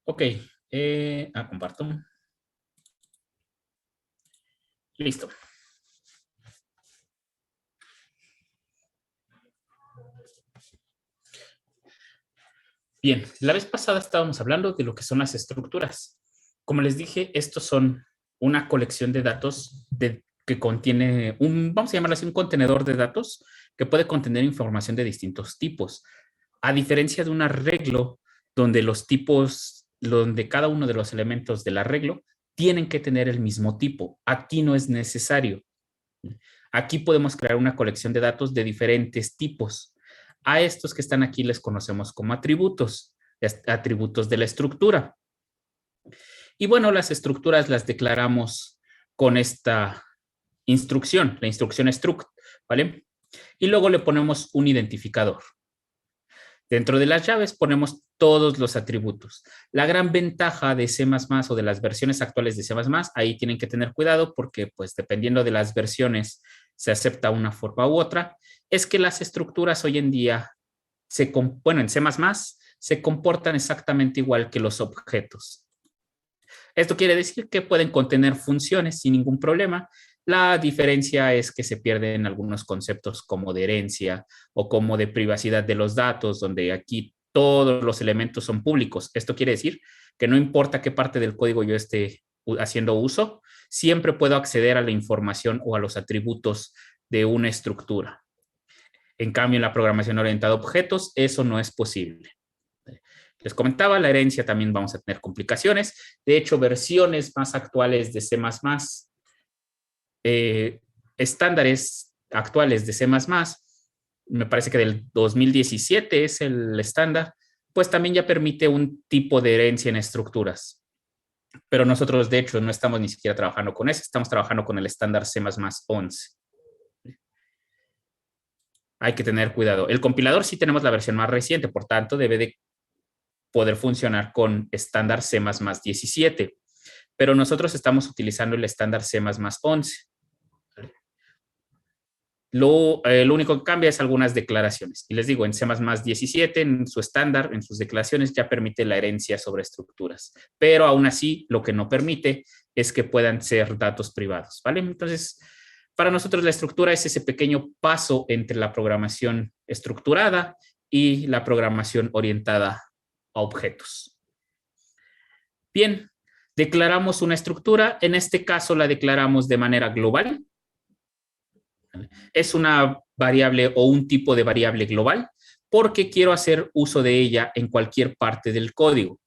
Ok, comparto. Listo. Bien, la vez pasada estábamos hablando de lo que son las estructuras. Como les dije, estos son una colección de datos que contiene vamos a llamarlo así, un contenedor de datos que puede contener información de distintos tipos. A diferencia de un arreglo donde los tipos, donde cada uno de los elementos del arreglo tienen que tener el mismo tipo. Aquí no es necesario. Aquí podemos crear una colección de datos de diferentes tipos. A estos que están aquí les conocemos como atributos, atributos de la estructura. Y bueno, las estructuras las declaramos con esta instrucción, la instrucción struct, ¿vale? Y luego le ponemos un identificador. Dentro de las llaves ponemos todos los atributos. La gran ventaja de C++ o de las versiones actuales de C++, ahí tienen que tener cuidado porque pues dependiendo de las versiones se acepta una forma u otra, es que las estructuras hoy en día, en C++ se comportan exactamente igual que los objetos. Esto quiere decir que pueden contener funciones sin ningún problema. La diferencia es que se pierden algunos conceptos como de herencia o como de privacidad de los datos, donde aquí todos los elementos son públicos. Esto quiere decir que no importa qué parte del código yo esté haciendo uso, siempre puedo acceder a la información o a los atributos de una estructura. En cambio, en la programación orientada a objetos, eso no es posible. Les comentaba, la herencia también vamos a tener complicaciones. De hecho, versiones más actuales de C++, estándares actuales de C++, me parece que del 2017 es el estándar, pues también ya permite un tipo de herencia en estructuras. Pero nosotros, de hecho, no estamos ni siquiera trabajando con ese, estamos trabajando con el estándar C++ 11. Hay que tener cuidado. El compilador sí tenemos la versión más reciente, por tanto, debe de poder funcionar con estándar C++ 17, pero nosotros estamos utilizando el estándar C++ 11. Lo único que cambia es algunas declaraciones. Y les digo, en C++ 17, en su estándar, en sus declaraciones, ya permite la herencia sobre estructuras. Pero aún así, lo que no permite es que puedan ser datos privados, ¿vale? Entonces, para nosotros la estructura es ese pequeño paso entre la programación estructurada y la programación orientada a objetos. Bien, declaramos una estructura. En este caso la declaramos de manera global. Es una variable o un tipo de variable global porque quiero hacer uso de ella en cualquier parte del código.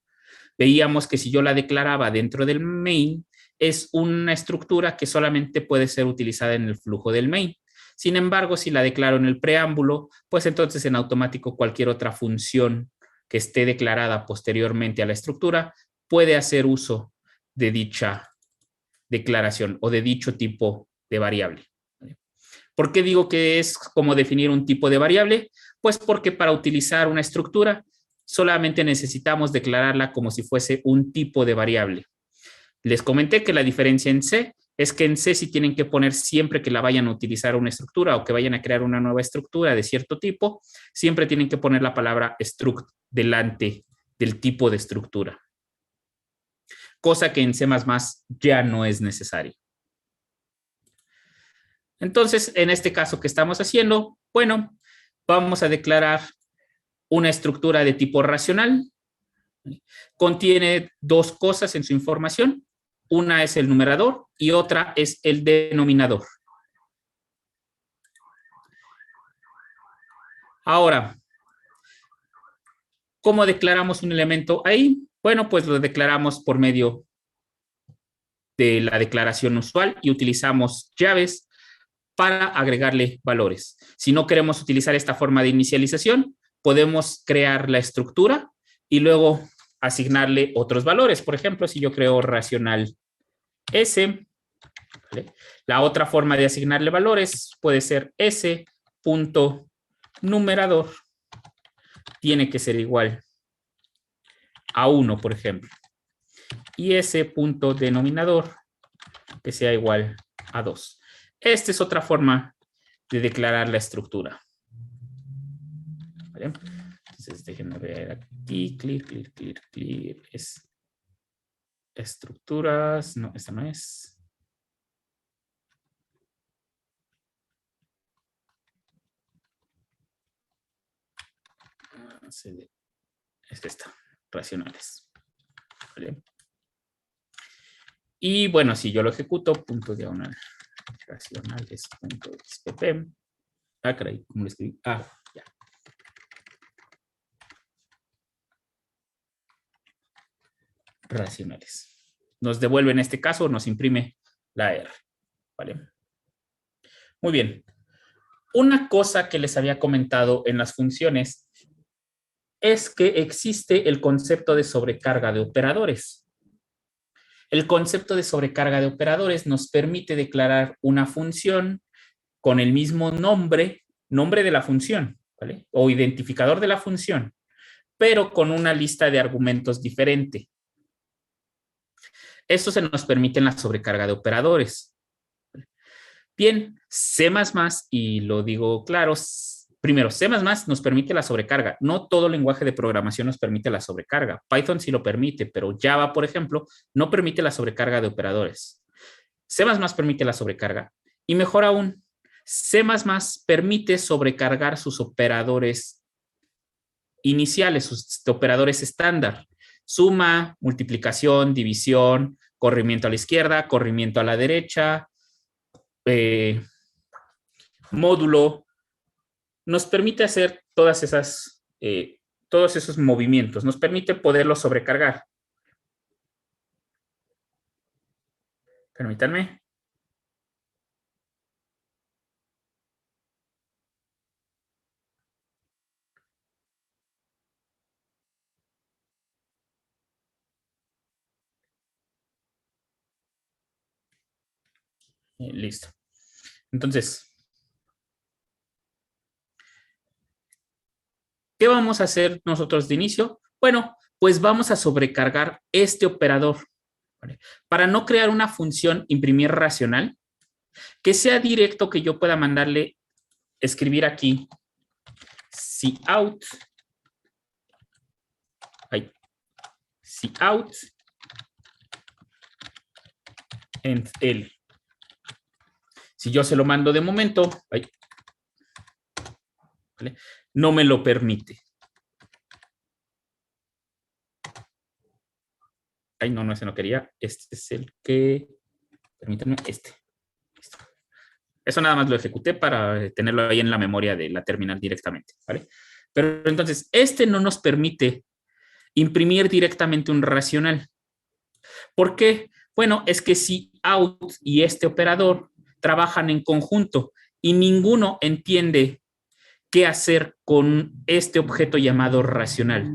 Veíamos que si yo la declaraba dentro del main, es una estructura que solamente puede ser utilizada en el flujo del main. Sin embargo, si la declaro en el preámbulo, pues entonces en automático cualquier otra función que esté declarada posteriormente a la estructura puede hacer uso de dicha declaración o de dicho tipo de variable. ¿Por qué digo que es como definir un tipo de variable? Pues porque para utilizar una estructura solamente necesitamos declararla como si fuese un tipo de variable. Les comenté que la diferencia en C es que en C sí tienen que poner siempre que la vayan a utilizar una estructura o que vayan a crear una nueva estructura de cierto tipo, siempre tienen que poner la palabra struct delante del tipo de estructura. Cosa que en C++ ya no es necesario. Entonces, en este caso que estamos haciendo, bueno, vamos a declarar una estructura de tipo racional. Contiene dos cosas en su información. Una es el numerador y otra es el denominador. Ahora, ¿cómo declaramos un elemento ahí? Bueno, pues lo declaramos por medio de la declaración usual y utilizamos llaves para agregarle valores. Si no queremos utilizar esta forma de inicialización, podemos crear la estructura y luego asignarle otros valores. Por ejemplo, si yo creo racional S, ¿vale? La otra forma de asignarle valores puede ser S punto numerador tiene que ser igual a 1, por ejemplo. Y S punto denominador que sea igual a 2. Esta es otra forma de declarar la estructura. ¿Vale? Entonces, déjenme ver aquí. Clear. Es Estructuras, no, esta no es. Es esta, racionales. ¿Vale? Y bueno, si yo lo ejecuto, punto diagonal racionales.xpp. Ah, caray, ¿cómo lo escribí? Ah, ya. Racionales. Nos devuelve en este caso, nos imprime la R. ¿Vale? Muy bien. Una cosa que les había comentado en las funciones es que existe el concepto de sobrecarga de operadores. El concepto de sobrecarga de operadores nos permite declarar una función con el mismo nombre de la función, ¿vale? O identificador de la función, pero con una lista de argumentos diferente. Esto se nos permite en la sobrecarga de operadores. Bien, C++, y lo digo claro, primero, C++ nos permite la sobrecarga. No todo lenguaje de programación nos permite la sobrecarga. Python sí lo permite, pero Java, por ejemplo, no permite la sobrecarga de operadores. C++ permite la sobrecarga. Y mejor aún, C++ permite sobrecargar sus operadores iniciales, sus operadores estándar. Suma, multiplicación, división, corrimiento a la izquierda, corrimiento a la derecha, módulo. Nos permite hacer todos esos movimientos. Nos permite poderlo sobrecargar. Permítanme. Listo. Entonces, ¿qué vamos a hacer nosotros de inicio? Bueno, pues vamos a sobrecargar este operador. ¿Vale? Para no crear una función imprimir racional, que sea directo, que yo pueda mandarle, escribir aquí, cout, cout, and L. Si yo se lo mando de momento, ¿vale? No me lo permite. Ay, no, ese no quería. Este es el que, permítanme, este. Listo. Eso nada más lo ejecuté para tenerlo ahí en la memoria de la terminal directamente, ¿vale? Pero entonces, este no nos permite imprimir directamente un racional. ¿Por qué? Bueno, es que si out y este operador trabajan en conjunto y ninguno entiende qué hacer con este objeto llamado racional.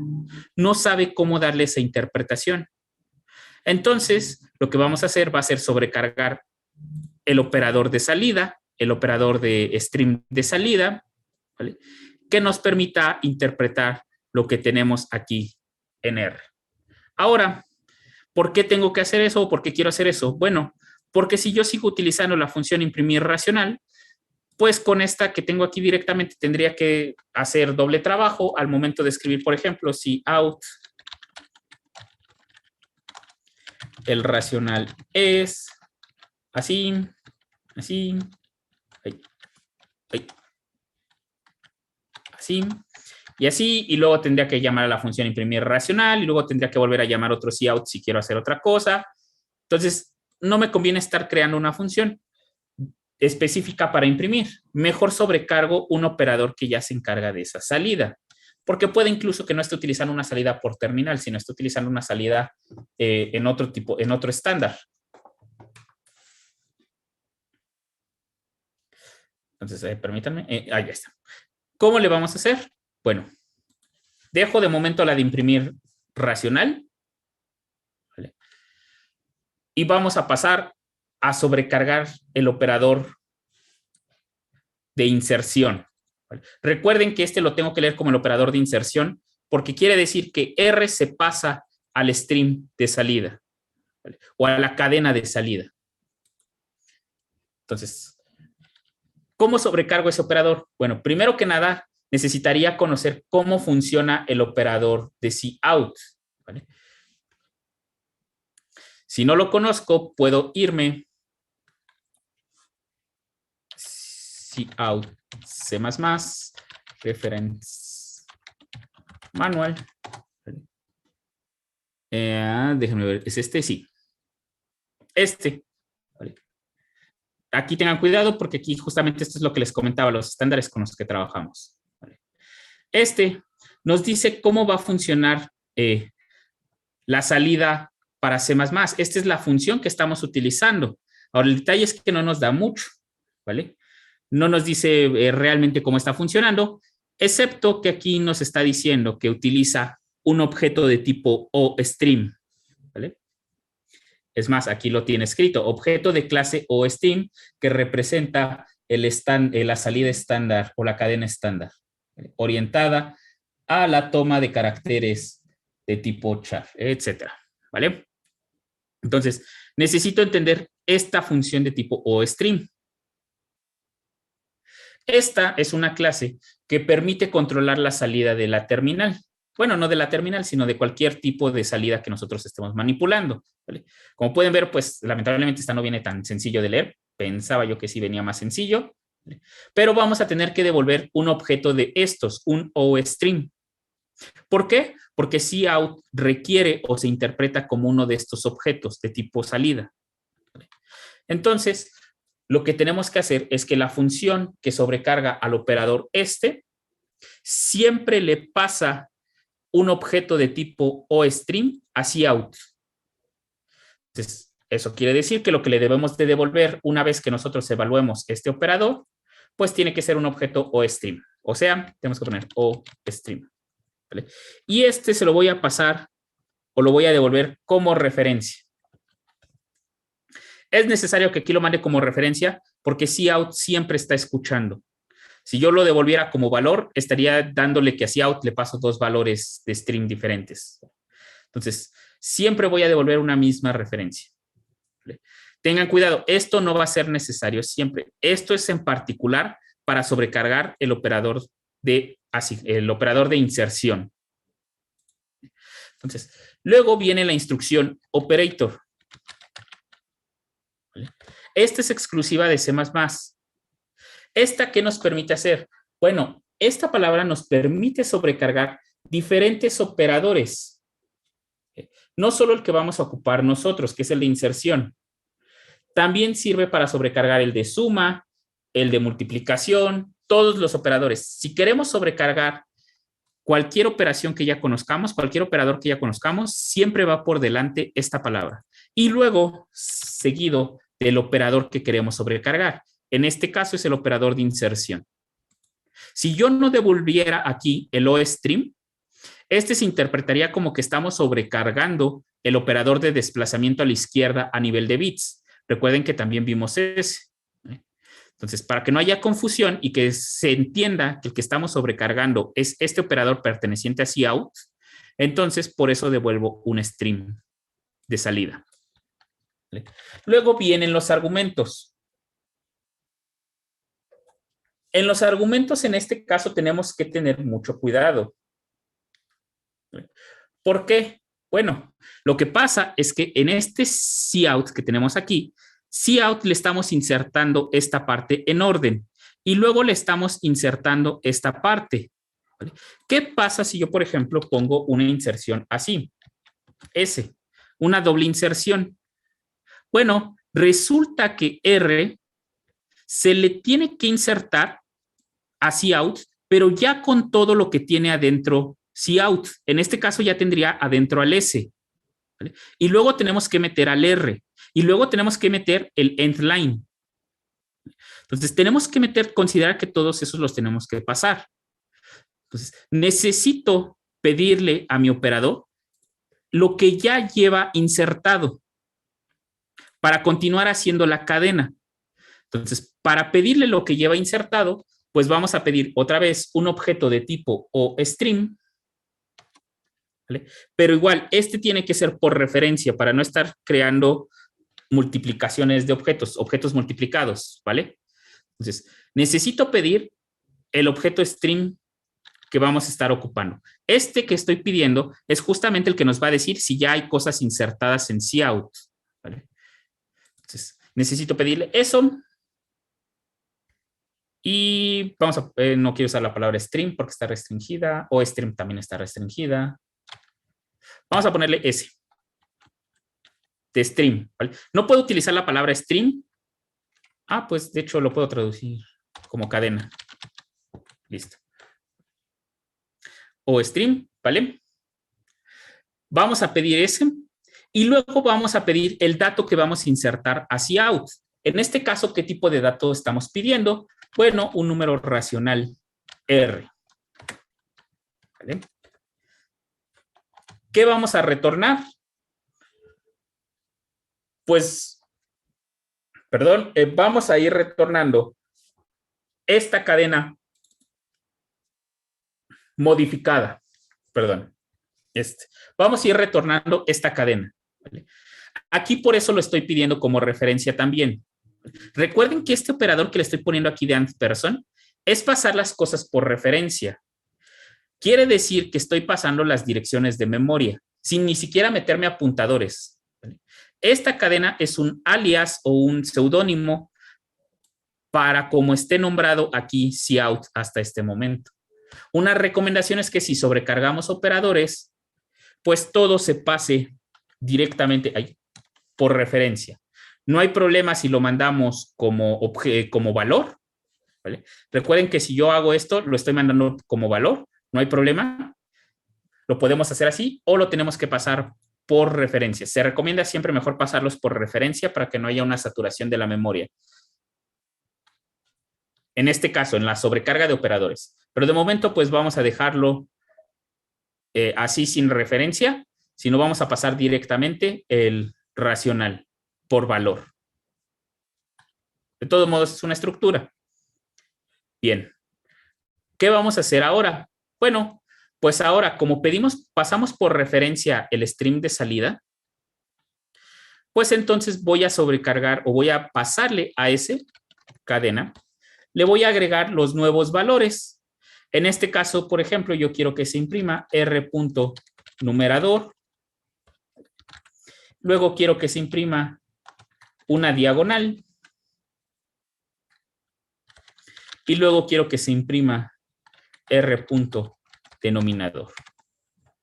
No sabe cómo darle esa interpretación. Entonces, lo que vamos a hacer va a ser sobrecargar el operador de salida, el operador de stream de salida, ¿vale? Que nos permita interpretar lo que tenemos aquí en R. Ahora, ¿por qué tengo que hacer eso o por qué quiero hacer eso? Bueno, porque si yo sigo utilizando la función imprimir racional, pues con esta que tengo aquí directamente tendría que hacer doble trabajo al momento de escribir, por ejemplo, si out el racional es así, así, así, y así, y luego tendría que llamar a la función imprimir racional, y luego tendría que volver a llamar otro cout si quiero hacer otra cosa. Entonces, no me conviene estar creando una función específica para imprimir. Mejor sobrecargo un operador que ya se encarga de esa salida. Porque puede incluso que no esté utilizando una salida por terminal, sino esté utilizando una salida en otro tipo, en otro estándar. Entonces, permítanme. Ahí está. ¿Cómo le vamos a hacer? Bueno, dejo de momento la de imprimir racional. ¿Vale? Y vamos a pasar a sobrecargar el operador de inserción. ¿Vale? Recuerden que este lo tengo que leer como el operador de inserción porque quiere decir que R se pasa al stream de salida, ¿vale? O a la cadena de salida. Entonces, ¿cómo sobrecargo ese operador? Bueno, primero que nada, necesitaría conocer cómo funciona el operador de cout, ¿vale? Si no lo conozco, puedo irme cout C++, reference manual. Déjenme ver, ¿es este? Sí. Este. ¿Vale? Aquí tengan cuidado porque aquí justamente esto es lo que les comentaba, los estándares con los que trabajamos. ¿Vale? Este nos dice cómo va a funcionar la salida para C++. Esta es la función que estamos utilizando. Ahora, el detalle es que no nos da mucho, ¿vale? No nos dice realmente cómo está funcionando, excepto que aquí nos está diciendo que utiliza un objeto de tipo OStream, ¿vale? Es más, aquí lo tiene escrito, objeto de clase OStream que representa la salida estándar o la cadena estándar, ¿vale? Orientada a la toma de caracteres de tipo char, etcétera, ¿vale? Entonces, necesito entender esta función de tipo OStream. Esta es una clase que permite controlar la salida de la terminal. Bueno, no de la terminal, sino de cualquier tipo de salida que nosotros estemos manipulando, ¿vale? Como pueden ver, pues lamentablemente esta no viene tan sencillo de leer. Pensaba yo que sí venía más sencillo, ¿vale? Pero vamos a tener que devolver un objeto de estos, un OStream. ¿Por qué? Porque cout requiere o se interpreta como uno de estos objetos de tipo salida. Entonces, lo que tenemos que hacer es que la función que sobrecarga al operador siempre le pasa un objeto de tipo OStream a cout. Entonces, eso quiere decir que lo que le debemos de devolver una vez que nosotros evaluemos este operador, pues tiene que ser un objeto OStream. O sea, tenemos que poner OStream. ¿Vale? Y este se lo voy a pasar o lo voy a devolver como referencia. Es necesario que aquí lo mande como referencia porque cout siempre está escuchando. Si yo lo devolviera como valor, estaría dándole que a cout le paso dos valores de stream diferentes. Entonces, siempre voy a devolver una misma referencia. ¿Vale? Tengan cuidado, esto no va a ser necesario siempre. Esto es en particular para sobrecargar el operador de inserción. Entonces, luego viene la instrucción operator. ¿Vale? Esta es exclusiva de C++. ¿Esta qué nos permite hacer? Bueno, esta palabra nos permite sobrecargar diferentes operadores. No solo el que vamos a ocupar nosotros, que es el de inserción. También sirve para sobrecargar el de suma, el de multiplicación, todos los operadores. Si queremos sobrecargar cualquier operación que ya conozcamos, cualquier operador que ya conozcamos, siempre va por delante esta palabra. Y luego, seguido del operador que queremos sobrecargar. En este caso es el operador de inserción. Si yo no devolviera aquí el OStream, este se interpretaría como que estamos sobrecargando el operador de desplazamiento a la izquierda a nivel de bits. Recuerden que también vimos ese. Entonces, para que no haya confusión y que se entienda que el que estamos sobrecargando es este operador perteneciente a cout, entonces por eso devuelvo un stream de salida. Luego vienen los argumentos. En los argumentos, en este caso, tenemos que tener mucho cuidado. ¿Por qué? Bueno, lo que pasa es que en este cout que tenemos aquí, cout le estamos insertando esta parte en orden y luego le estamos insertando esta parte. ¿Vale? ¿Qué pasa si yo, por ejemplo, pongo una inserción así? Una doble inserción. Bueno, resulta que R se le tiene que insertar a cout, pero ya con todo lo que tiene adentro cout. En este caso ya tendría adentro al S. ¿Vale? Y luego tenemos que meter al R. Y luego tenemos que meter el endline. Entonces, tenemos que considerar que todos esos los tenemos que pasar. Entonces, necesito pedirle a mi operador lo que ya lleva insertado para continuar haciendo la cadena. Entonces, para pedirle lo que lleva insertado, pues vamos a pedir otra vez un objeto de tipo OStream, ¿vale? Pero igual, este tiene que ser por referencia para no estar creando multiplicaciones de objetos multiplicados, ¿vale? Entonces, necesito pedir el objeto stream que vamos a estar ocupando. Este que estoy pidiendo es justamente el que nos va a decir si ya hay cosas insertadas en cout. Entonces, necesito pedirle eso. Y vamos a, no quiero usar la palabra stream porque está restringida, o stream también está restringida. Vamos a ponerle S, de stream, ¿vale? No puedo utilizar la palabra stream. Ah, pues de hecho lo puedo traducir como cadena. Listo. O stream, ¿vale? Vamos a pedir ese y luego vamos a pedir el dato que vamos a insertar hacia out. En este caso, ¿qué tipo de dato estamos pidiendo? Bueno, un número racional R. ¿Vale? ¿Qué vamos a retornar? Pues, perdón, vamos a ir retornando esta cadena modificada. Perdón. Vamos a ir retornando esta cadena. ¿Vale? Aquí por eso lo estoy pidiendo como referencia también. Recuerden que este operador que le estoy poniendo aquí de AND-person es pasar las cosas por referencia. Quiere decir que estoy pasando las direcciones de memoria sin ni siquiera meterme apuntadores. ¿Vale? Esta cadena es un alias o un seudónimo para como esté nombrado aquí cout hasta este momento. Una recomendación es que si sobrecargamos operadores, pues todo se pase directamente ahí, por referencia. No hay problema si lo mandamos como valor. ¿Vale? Recuerden que si yo hago esto, lo estoy mandando como valor, no hay problema. Lo podemos hacer así o lo tenemos que pasar por referencia. Se recomienda siempre mejor pasarlos por referencia para que no haya una saturación de la memoria. En este caso, en la sobrecarga de operadores. Pero de momento, pues vamos a dejarlo así sin referencia, sino vamos a pasar directamente el racional por valor. De todos modos, es una estructura. Bien. ¿Qué vamos a hacer ahora? Bueno, pues ahora, como pasamos por referencia el stream de salida, pues entonces voy a sobrecargar o voy a pasarle a esa cadena, le voy a agregar los nuevos valores. En este caso, por ejemplo, yo quiero que se imprima R.numerador. Luego quiero que se imprima una diagonal. Y luego quiero que se imprima R.denominador.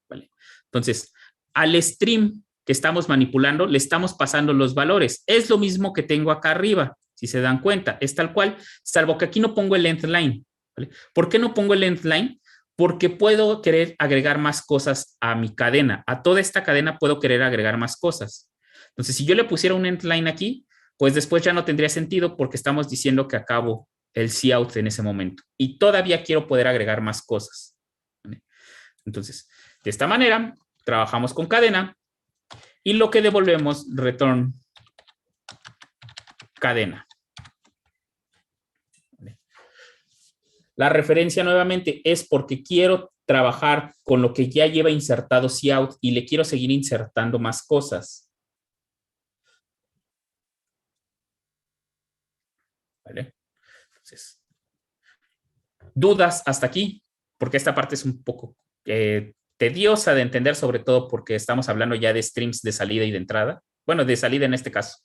¿Vale? Entonces, al stream que estamos manipulando, le estamos pasando los valores. Es lo mismo que tengo acá arriba, si se dan cuenta. Es tal cual, salvo que aquí no pongo el length line. ¿Vale? ¿Por qué no pongo el length line? Porque puedo querer agregar más cosas a mi cadena. A toda esta cadena puedo querer agregar más cosas. Entonces, si yo le pusiera un length line aquí, pues después ya no tendría sentido porque estamos diciendo que acabo el cout en ese momento. Y todavía quiero poder agregar más cosas. ¿Vale? Entonces, de esta manera, trabajamos con cadena y lo que devolvemos, return cadena. ¿Vale? La referencia nuevamente es porque quiero trabajar con lo que ya lleva insertado cout y le quiero seguir insertando más cosas. ¿Vale? Entonces, ¿dudas hasta aquí? Porque esta parte es un poco tediosa de entender, sobre todo porque estamos hablando ya de streams de salida y de entrada. Bueno, de salida en este caso.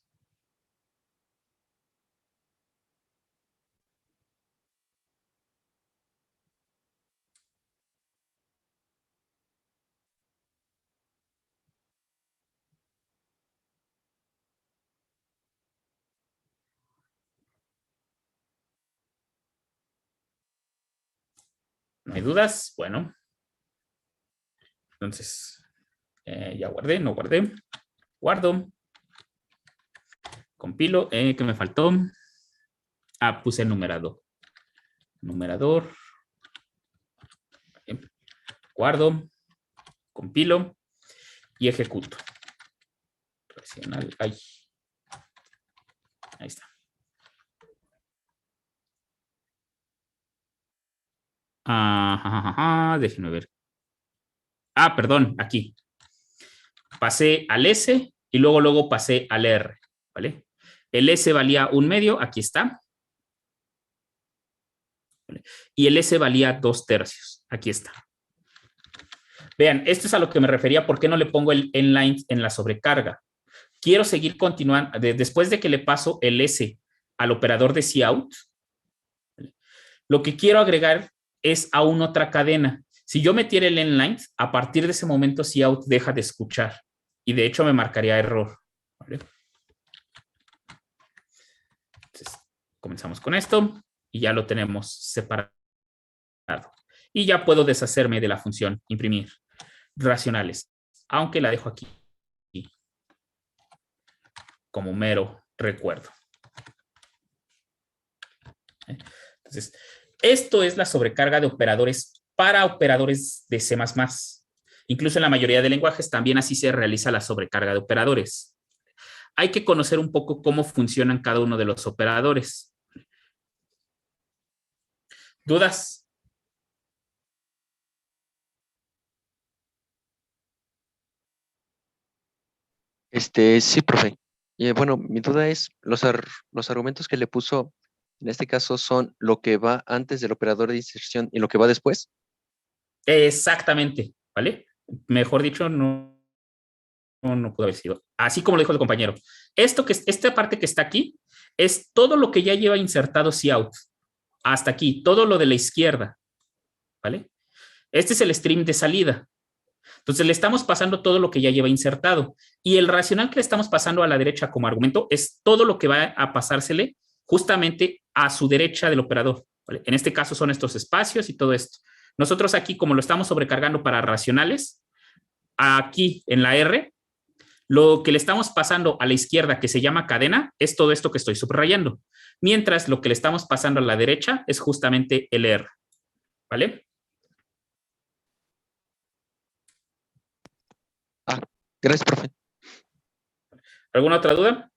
¿No hay dudas? Bueno. Entonces, ya guardé, no guardé. Guardo. Compilo. ¿Qué me faltó? Ah, puse el numerador. Numerador. Guardo. Compilo. Y ejecuto. Racional. Ahí está. Déjenme ver. Ah, perdón, aquí. Pasé al S y luego pasé al R, ¿vale? El S valía 1/2, aquí está. ¿Vale? Y el S valía 2/3, aquí está. Vean, esto es a lo que me refería, ¿por qué no le pongo el inline en la sobrecarga? quiero seguir continuando, después de que le paso el S al operador de cout, lo que quiero agregar es aún otra cadena. Si yo metiera el endlength, a partir de ese momento cout deja de escuchar y de hecho me marcaría error. ¿Vale? Entonces, comenzamos con esto y ya lo tenemos separado. Y ya puedo deshacerme de la función imprimir racionales, aunque la dejo aquí como mero recuerdo. Entonces, esto es la sobrecarga de operadores para operadores de C++. Incluso en la mayoría de lenguajes también así se realiza la sobrecarga de operadores. Hay que conocer un poco cómo funcionan cada uno de los operadores. ¿Dudas? Sí, profe. Bueno, mi duda es, los argumentos que le puso, en este caso, son lo que va antes del operador de inserción y lo que va después. Exactamente, ¿vale? Mejor dicho, no pudo haber sido. Así como lo dijo el compañero. Esta parte que está aquí es todo lo que ya lleva insertado cout. Hasta aquí, todo lo de la izquierda, ¿vale? Este es el stream de salida. Entonces le estamos pasando todo lo que ya lleva insertado. Y el racional que le estamos pasando a la derecha como argumento es todo lo que va a pasársele justamente a su derecha del operador. ¿Vale? En este caso son estos espacios y todo esto. Nosotros aquí, como lo estamos sobrecargando para racionales, aquí en la R, lo que le estamos pasando a la izquierda, que se llama cadena, es todo esto que estoy subrayando. Mientras lo que le estamos pasando a la derecha es justamente el R. ¿Vale? Ah, gracias, profe. ¿Alguna otra duda?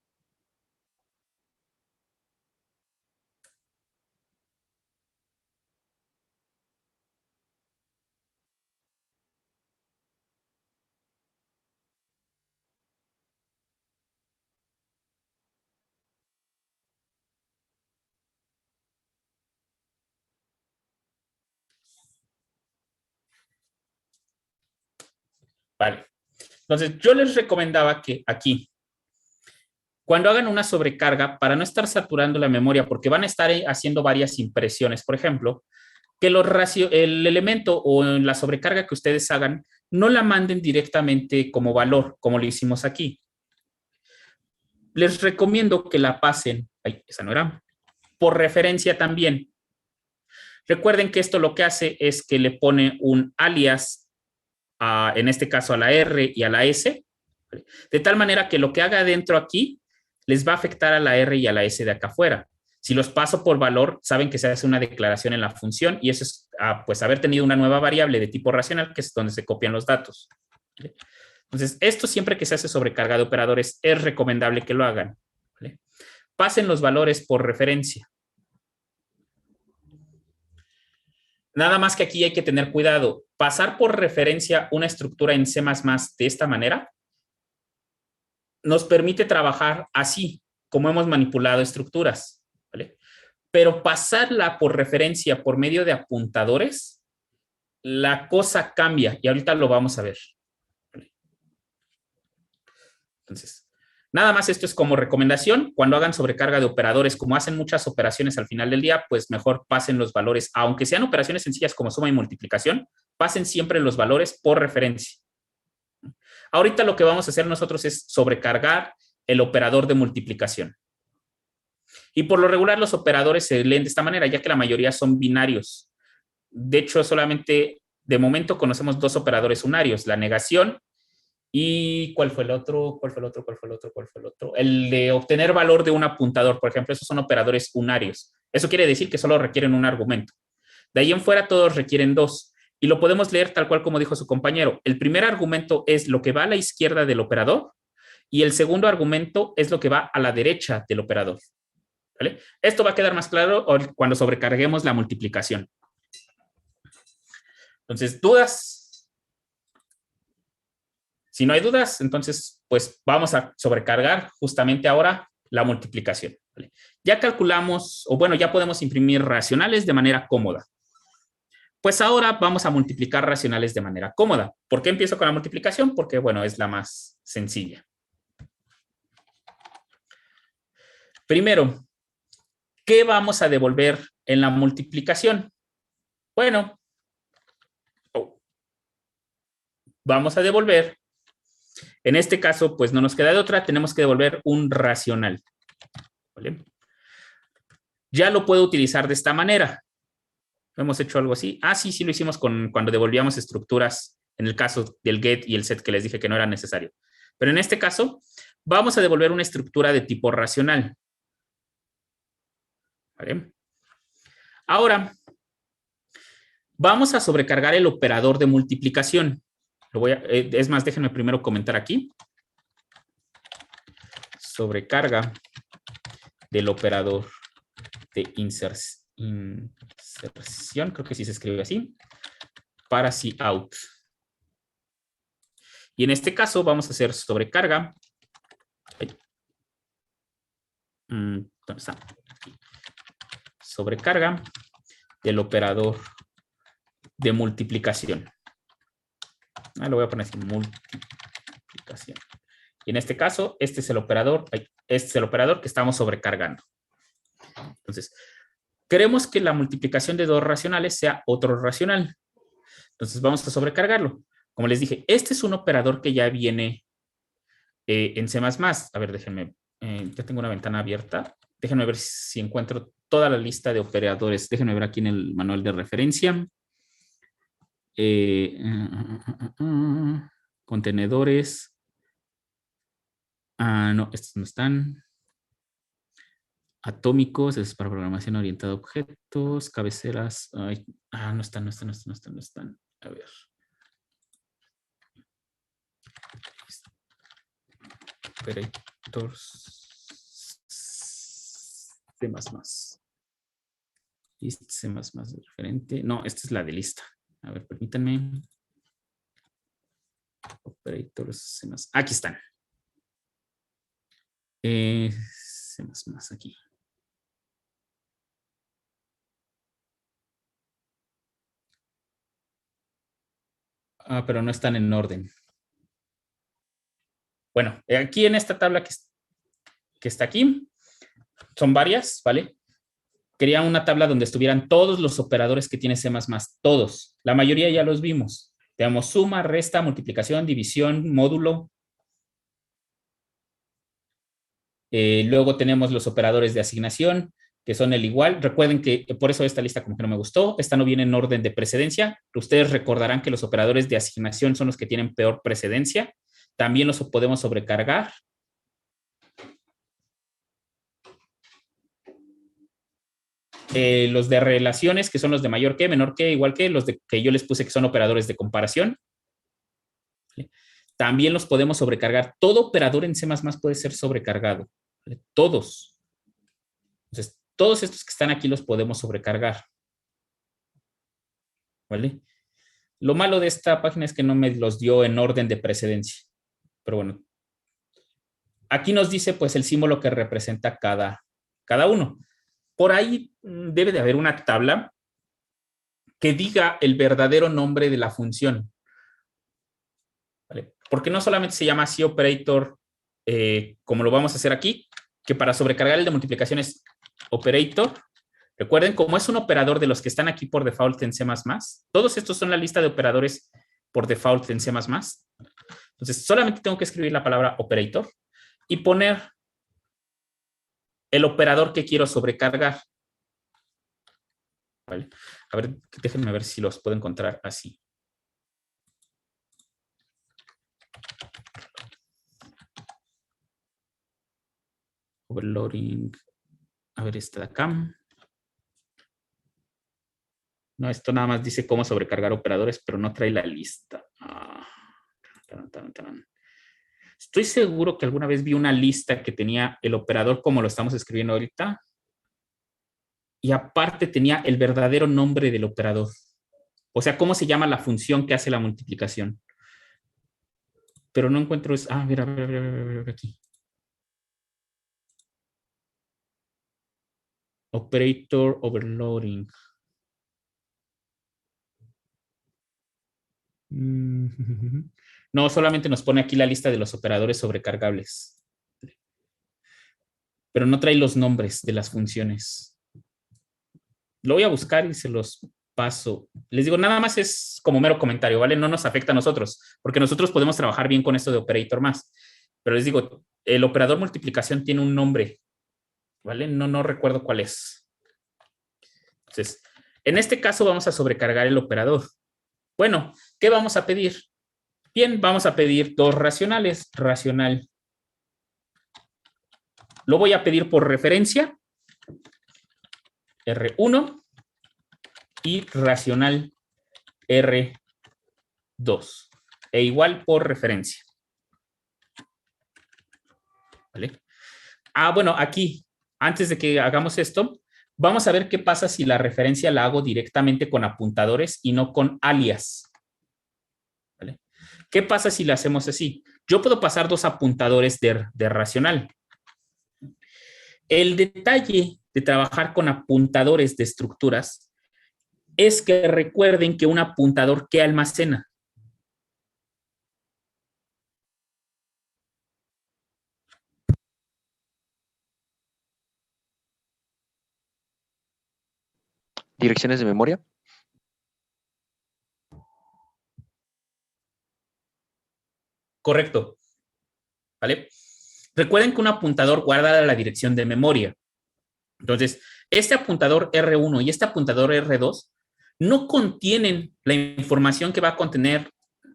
Vale. Entonces, yo les recomendaba que aquí, cuando hagan una sobrecarga, para no estar saturando la memoria, porque van a estar haciendo varias impresiones, por ejemplo, que el elemento o la sobrecarga que ustedes hagan no la manden directamente como valor, como lo hicimos aquí. Les recomiendo que la pasen, esa no era, por referencia también. Recuerden que esto lo que hace es que le pone un alias, en este caso a la R y a la S, de tal manera que lo que haga dentro aquí les va a afectar a la R y a la S de acá afuera. Si los paso por valor, saben que se hace una declaración en la función y eso es pues haber tenido una nueva variable de tipo racional, que es donde se copian los datos. Entonces, esto siempre que se hace sobrecarga de operadores es recomendable que lo hagan. ¿Vale? Pasen los valores por referencia. Nada más que aquí hay que tener cuidado. Pasar por referencia una estructura en C++ de esta manera nos permite trabajar así, como hemos manipulado estructuras. ¿Vale? Pero pasarla por referencia por medio de apuntadores, la cosa cambia y ahorita lo vamos a ver. ¿Vale? Entonces, nada más esto es como recomendación. Cuando hagan sobrecarga de operadores, como hacen muchas operaciones al final del día, pues mejor pasen los valores, aunque sean operaciones sencillas como suma y multiplicación, pasen siempre los valores por referencia. Ahorita lo que vamos a hacer nosotros es sobrecargar el operador de multiplicación. Y por lo regular los operadores se leen de esta manera, ya que la mayoría son binarios. De hecho, solamente de momento conocemos dos operadores unarios, la negación y ¿cuál fue el otro? ¿Cuál fue el otro? ¿Cuál fue el otro? ¿Cuál fue el otro? El de obtener valor de un apuntador, por ejemplo, esos son operadores unarios. Eso quiere decir que solo requieren un argumento. De ahí en fuera todos requieren dos. Y lo podemos leer tal cual como dijo su compañero. El primer argumento es lo que va a la izquierda del operador y el segundo argumento es lo que va a la derecha del operador. ¿Vale? Esto va a quedar más claro cuando sobrecarguemos la multiplicación. Entonces, ¿dudas? Si no hay dudas, entonces, pues vamos a sobrecargar justamente ahora la multiplicación. ¿Vale? Ya calculamos, o bueno, ya podemos imprimir racionales de manera cómoda. Pues ahora vamos a multiplicar racionales de manera cómoda. ¿Por qué empiezo con la multiplicación? Porque, bueno, es la más sencilla. Primero, ¿qué vamos a devolver en la multiplicación? Bueno, vamos a devolver. En este caso, pues no nos queda de otra, tenemos que devolver un racional. ¿Vale? Ya lo puedo utilizar de esta manera. ¿Hemos hecho algo así? Ah, sí, sí lo hicimos cuando devolvíamos estructuras en el caso del get y el set que les dije que no era necesario. Pero en este caso, vamos a devolver una estructura de tipo racional. ¿Vale? Ahora, vamos a sobrecargar el operador de multiplicación. Es más, déjenme primero comentar aquí. Sobrecarga del operador de inserción, creo que sí se escribe así, para cout. Y en este caso vamos a hacer sobrecarga. ¿Dónde está? Sobrecarga del operador de multiplicación. Lo voy a poner así, multiplicación. Y en este caso, este es el operador que estamos sobrecargando. Entonces, queremos que la multiplicación de dos racionales sea otro racional. Entonces, vamos a sobrecargarlo. Como les dije, este es un operador que ya viene en C++. A ver, déjenme, ya tengo una ventana abierta. Déjenme ver si encuentro toda la lista de operadores. Déjenme ver aquí en el manual de referencia. Contenedores. No, estos no están. Atómicos, es para programación orientada a objetos, cabeceras. No están. A ver. Operators. C++. List C++ de referente. No, esta es la de lista. A ver, permítanme. Operators C++. Aquí están. C++ aquí. Pero no están en orden. Bueno, aquí en esta tabla que está aquí, son varias, ¿vale? Quería una tabla donde estuvieran todos los operadores que tiene C++, todos. La mayoría ya los vimos. Tenemos suma, resta, multiplicación, división, módulo. Luego tenemos los operadores de asignación, que son el igual. Recuerden que por eso esta lista como que no me gustó. Esta no viene en orden de precedencia. Ustedes recordarán que los operadores de asignación son los que tienen peor precedencia. También los podemos sobrecargar. Los de relaciones, que son los de mayor que, menor que, igual que, los de que yo les puse que son operadores de comparación. También los podemos sobrecargar. Todo operador en C++ puede ser sobrecargado. Todos. Entonces, todos estos que están aquí los podemos sobrecargar. ¿Vale? Lo malo de esta página es que no me los dio en orden de precedencia. Pero bueno. Aquí nos dice pues el símbolo que representa cada uno. Por ahí debe de haber una tabla que diga el verdadero nombre de la función. ¿Vale? Porque no solamente se llama COperator, como lo vamos a hacer aquí, que para sobrecargar el de multiplicación es operator. Recuerden, como es un operador de los que están aquí por default en C++, todos estos son la lista de operadores por default en C++. Entonces, solamente tengo que escribir la palabra operator y poner el operador que quiero sobrecargar. ¿Vale? A ver, déjenme ver si los puedo encontrar así. Overloading. A ver, está de acá. No, esto nada más dice cómo sobrecargar operadores, pero no trae la lista. Estoy seguro que alguna vez vi una lista que tenía el operador como lo estamos escribiendo ahorita. Y aparte tenía el verdadero nombre del operador. O sea, cómo se llama la función que hace la multiplicación. Pero no encuentro eso. A ver, aquí. Operator overloading. No, solamente nos pone aquí la lista de los operadores sobrecargables. pero no trae los nombres de las funciones. Lo voy a buscar y se los paso. Les digo, nada más es como mero comentario, ¿vale? No nos afecta a nosotros, porque nosotros podemos trabajar bien con esto de operator más. Pero les digo, el operador multiplicación tiene un nombre, ¿vale? No recuerdo cuál es. Entonces, en este caso vamos a sobrecargar el operador. Bueno, ¿qué vamos a pedir? Bien, vamos a pedir dos racionales. Racional. Lo voy a pedir por referencia. R1 y racional R2. E igual por referencia. ¿Vale? Bueno, aquí, antes de que hagamos esto, vamos a ver qué pasa si la referencia la hago directamente con apuntadores y no con alias. ¿Vale? ¿Qué pasa si la hacemos así? Yo puedo pasar dos apuntadores de racional. El detalle de trabajar con apuntadores de estructuras es que recuerden que un apuntador, ¿qué almacena? Direcciones de memoria. Correcto. ¿Vale? Recuerden que un apuntador guarda la dirección de memoria. Entonces, este apuntador R1 y este apuntador R2 no contienen la información que va a contener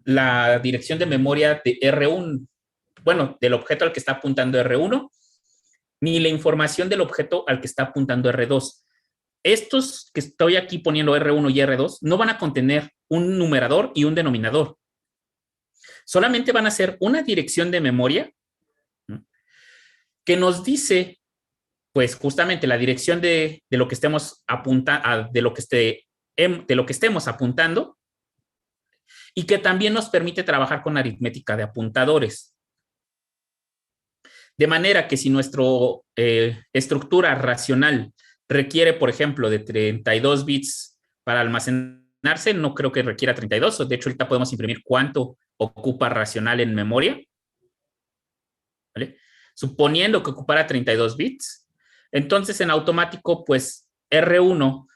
la dirección de memoria de R1, bueno, del objeto al que está apuntando R1, ni la información del objeto al que está apuntando R2. Estos que estoy aquí poniendo R1 y R2 no van a contener un numerador y un denominador. Solamente van a ser una dirección de memoria, ¿no?, que nos dice, pues justamente la dirección de lo que estemos apuntando, de lo que estemos apuntando, y que también nos permite trabajar con aritmética de apuntadores. De manera que si nuestra estructura racional requiere, por ejemplo, de 32 bits para almacenarse, no creo que requiera 32. De hecho, ahorita podemos imprimir cuánto ocupa racional en memoria. ¿Vale? Suponiendo que ocupara 32 bits, entonces en automático, pues R1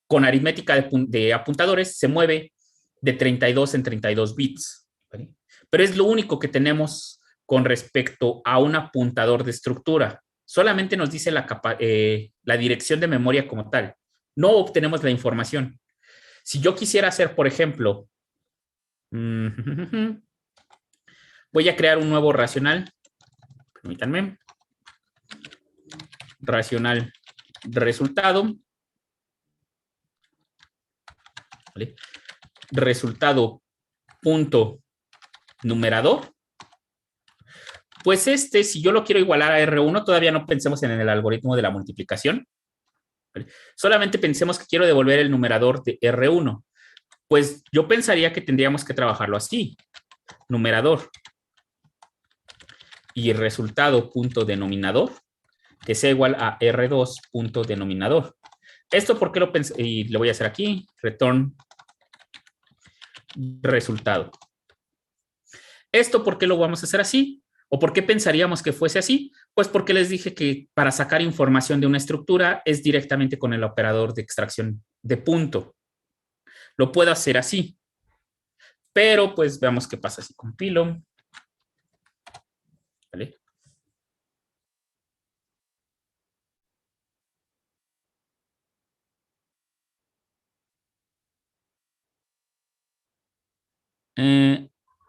con aritmética de apuntadores se mueve de 32 en 32 bits. ¿Vale? Pero es lo único que tenemos con respecto a un apuntador de estructura. Solamente nos dice la dirección de memoria como tal. No obtenemos la información. Si yo quisiera hacer, por ejemplo, voy a crear un nuevo racional. Permítanme. Racional resultado. ¿Vale? Resultado punto numerador. Pues si yo lo quiero igualar a R1, todavía no pensemos en el algoritmo de la multiplicación. ¿Vale? Solamente pensemos que quiero devolver el numerador de R1. Pues yo pensaría que tendríamos que trabajarlo así. Numerador y resultado punto denominador, que sea igual a R2 punto denominador. Esto porque lo pensé, y lo voy a hacer aquí, return resultado. ¿Esto por qué lo vamos a hacer así? ¿O por qué pensaríamos que fuese así? Pues porque les dije que para sacar información de una estructura es directamente con el operador de extracción de punto. Lo puedo hacer así. Pero pues veamos qué pasa si compilo. ¿Vale?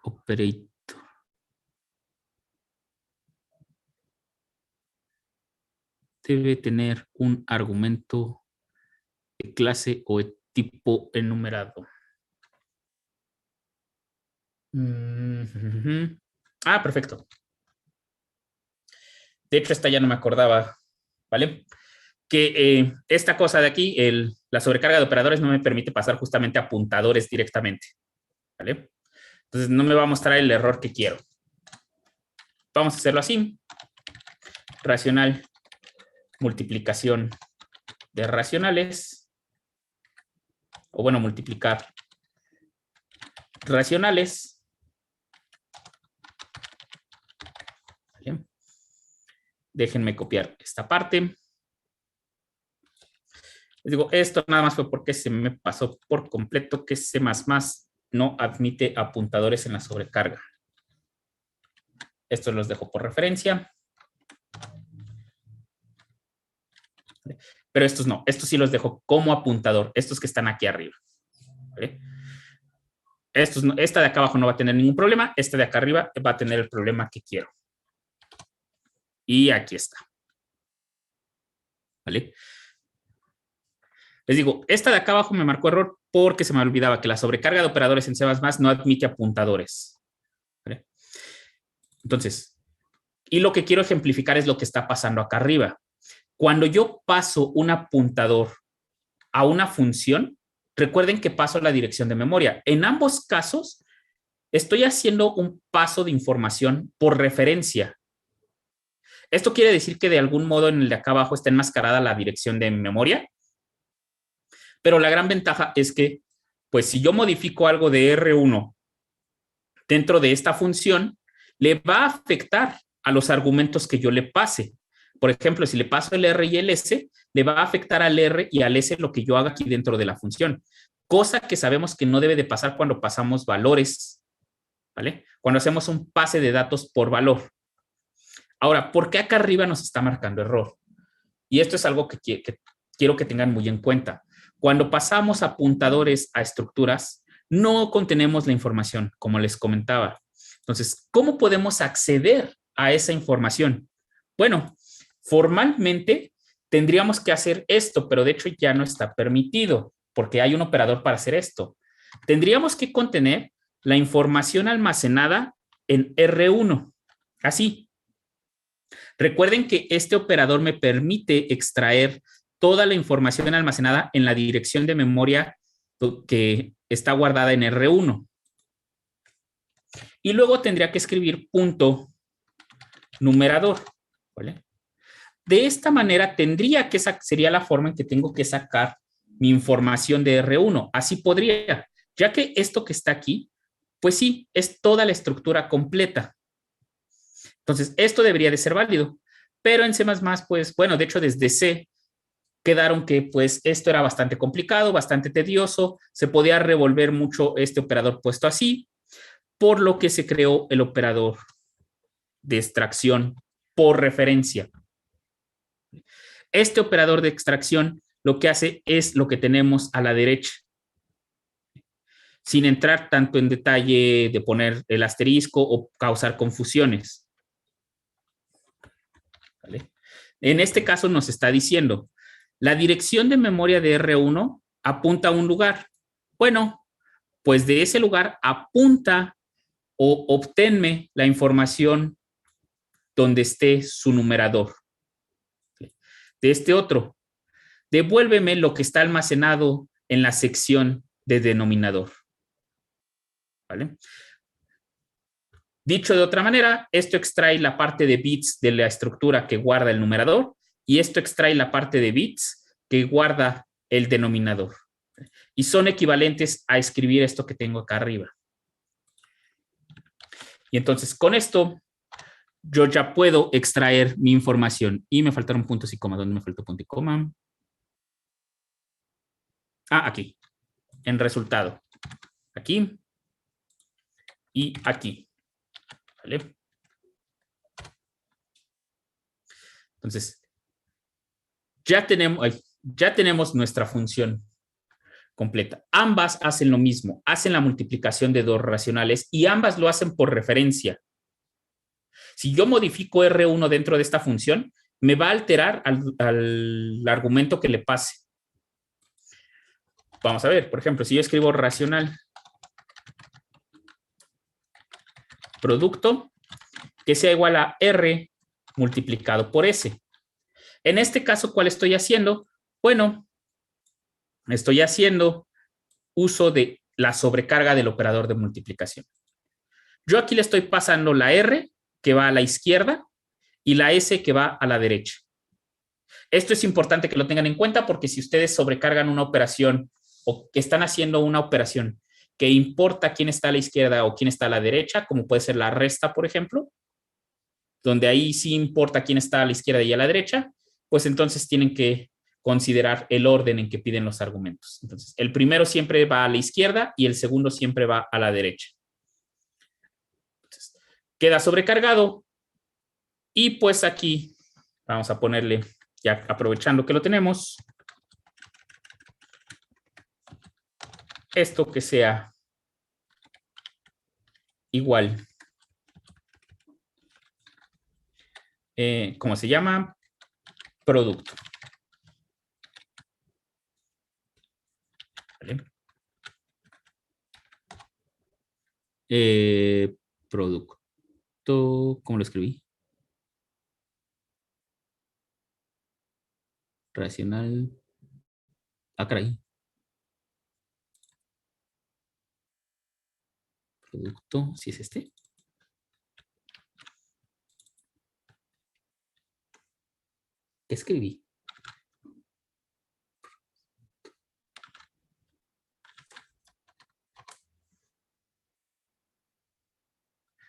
Operator. Debe tener un argumento de clase o de tipo enumerado. Perfecto. De hecho, esta ya no me acordaba, ¿vale? Que esta cosa de aquí, la sobrecarga de operadores no me permite pasar justamente a apuntadores directamente, ¿vale? Entonces no me va a mostrar el error que quiero. Vamos a hacerlo así. Racional, multiplicación de racionales, o bueno, multiplicar racionales. ¿Vale? Déjenme copiar esta parte. Les digo, esto nada más fue porque se me pasó por completo que C++ no admite apuntadores en la sobrecarga. Estos los dejo por referencia. Pero estos no, estos sí los dejo como apuntador, estos que están aquí arriba. ¿Vale? Esta de acá abajo no va a tener ningún problema, esta de acá arriba va a tener el problema que quiero. Y aquí está. ¿Vale? Les digo, esta de acá abajo me marcó error porque se me olvidaba que la sobrecarga de operadores en C++ no admite apuntadores. ¿Vale? Entonces, y lo que quiero ejemplificar es lo que está pasando acá arriba. Cuando yo paso un apuntador a una función, recuerden que paso la dirección de memoria. En ambos casos, estoy haciendo un paso de información por referencia. Esto quiere decir que de algún modo en el de acá abajo está enmascarada la dirección de memoria, pero la gran ventaja es que, pues si yo modifico algo de R1 dentro de esta función, le va a afectar a los argumentos que yo le pase. Por ejemplo, si le paso el R y el S, le va a afectar al R y al S lo que yo haga aquí dentro de la función. Cosa que sabemos que no debe de pasar cuando pasamos valores, ¿vale? Cuando hacemos un pase de datos por valor. Ahora, ¿por qué acá arriba nos está marcando error? Y esto es algo que quiero que tengan muy en cuenta. Cuando pasamos apuntadores a estructuras, no contenemos la información, como les comentaba. Entonces, ¿cómo podemos acceder a esa información? Bueno, formalmente tendríamos que hacer esto, pero de hecho ya no está permitido, porque hay un operador para hacer esto. Tendríamos que contener la información almacenada en R1, así. Recuerden que este operador me permite extraer toda la información almacenada en la dirección de memoria que está guardada en R1. Y luego tendría que escribir punto numerador, ¿vale? De esta manera tendría que sería la forma en que tengo que sacar mi información de R1. Así podría, ya que esto que está aquí, pues sí, es toda la estructura completa. Entonces, esto debería de ser válido. Pero en C++, pues, bueno, de hecho, desde C quedaron que, pues, esto era bastante complicado, bastante tedioso. Se podía revolver mucho este operador puesto así, por lo que se creó el operador de extracción por referencia. Este operador de extracción lo que hace es lo que tenemos a la derecha, sin entrar tanto en detalle de poner el asterisco o causar confusiones. ¿Vale? En este caso nos está diciendo, la dirección de memoria de R1 apunta a un lugar. Bueno, pues de ese lugar apunta o obténme la información donde esté su numerador. De este otro, devuélveme lo que está almacenado en la sección de denominador. ¿Vale? Dicho de otra manera, esto extrae la parte de bits de la estructura que guarda el numerador y esto extrae la parte de bits que guarda el denominador. Y son equivalentes a escribir esto que tengo acá arriba. Y entonces con esto yo ya puedo extraer mi información. Y me faltaron puntos y coma. ¿Dónde me faltó punto y coma? Ah, aquí. En resultado. Aquí. Y aquí. ¿Vale? Entonces, ya tenemos nuestra función completa. Ambas hacen lo mismo. Hacen la multiplicación de dos racionales y ambas lo hacen por referencia. Si yo modifico R1 dentro de esta función, me va a alterar al argumento que le pase. Vamos a ver, por ejemplo, si yo escribo racional producto, que sea igual a R multiplicado por S. En este caso, ¿cuál estoy haciendo? Bueno, estoy haciendo uso de la sobrecarga del operador de multiplicación. Yo aquí le estoy pasando la R, que va a la izquierda, y la S, que va a la derecha. Esto es importante que lo tengan en cuenta porque si ustedes sobrecargan una operación o que están haciendo una operación que importa quién está a la izquierda o quién está a la derecha, como puede ser la resta, por ejemplo, donde ahí sí importa quién está a la izquierda y a la derecha, pues entonces tienen que considerar el orden en que piden los argumentos. Entonces, el primero siempre va a la izquierda y el segundo siempre va a la derecha. Entonces, queda sobrecargado y pues aquí vamos a ponerle, ya aprovechando que lo tenemos, esto que sea igual. ¿Cómo se llama? Producto. ¿Vale? Producto, ¿cómo lo escribí? Racional. Ah, caray. Producto, si es este. ¿Qué escribí?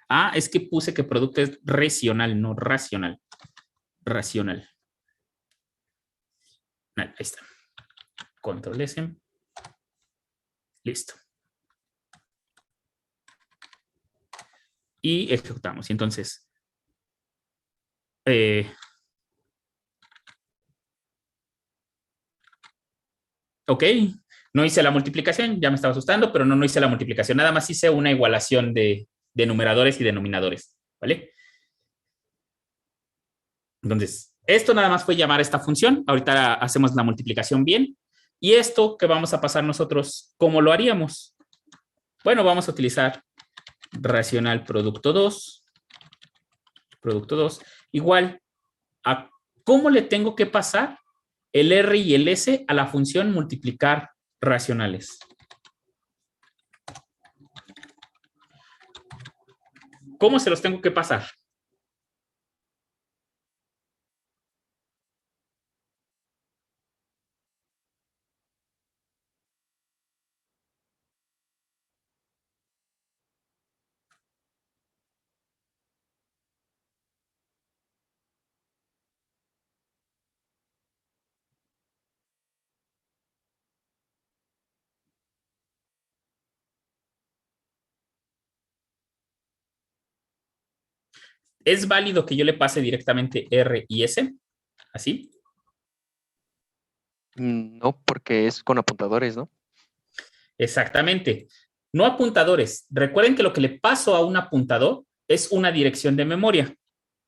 Ah, es que puse que producto es racional, no racional. Racional. Ahí está. Control S. Listo. Y ejecutamos. Y entonces, ok, no hice la multiplicación, ya me estaba asustando, pero no hice la multiplicación. Nada más hice una igualación de numeradores y denominadores. ¿Vale? Entonces, esto nada más fue llamar a esta función. Ahorita hacemos la multiplicación bien. Y esto que vamos a pasar nosotros, ¿cómo lo haríamos? Bueno, vamos a utilizar racional producto 2. Producto 2. Igual a cómo le tengo que pasar el R y el S a la función multiplicar racionales. ¿Cómo se los tengo que pasar? ¿Es válido que yo le pase directamente R y S? ¿Así? No, porque es con apuntadores, ¿no? Exactamente. No apuntadores. Recuerden que lo que le paso a un apuntador es una dirección de memoria.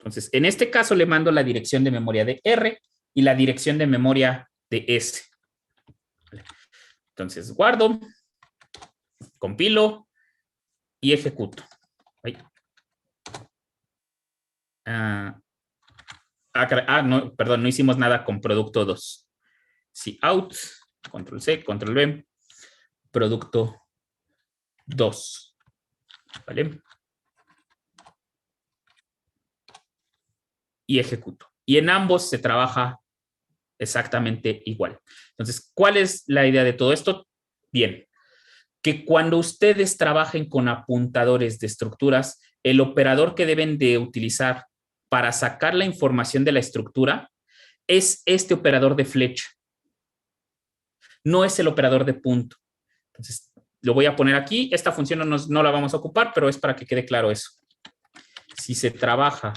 Entonces, en este caso le mando la dirección de memoria de R y la dirección de memoria de S. Entonces, guardo, compilo y ejecuto. No, perdón, no hicimos nada con producto 2. Sí, out, control C, control V, producto 2. ¿Vale? Y ejecuto. Y en ambos se trabaja exactamente igual. Entonces, ¿cuál es la idea de todo esto? Bien, que cuando ustedes trabajen con apuntadores de estructuras, el operador que deben de utilizar para sacar la información de la estructura es este operador de flecha. No es el operador de punto. Entonces, lo voy a poner aquí. Esta función no la vamos a ocupar, pero es para que quede claro eso. Si se trabaja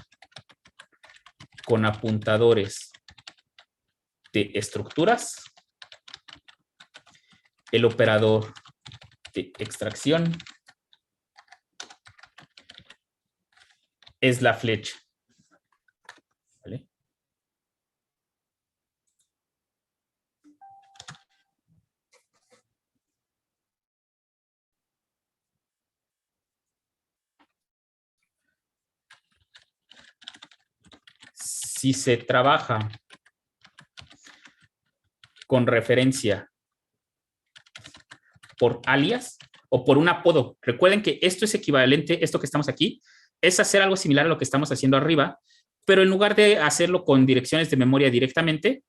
con apuntadores de estructuras, el operador de extracción es la flecha. ¿Vale? Si se trabaja con referencia por alias o por un apodo, recuerden que esto es equivalente, esto que estamos aquí, es hacer algo similar a lo que estamos haciendo arriba, pero en lugar de hacerlo con direcciones de memoria directamente,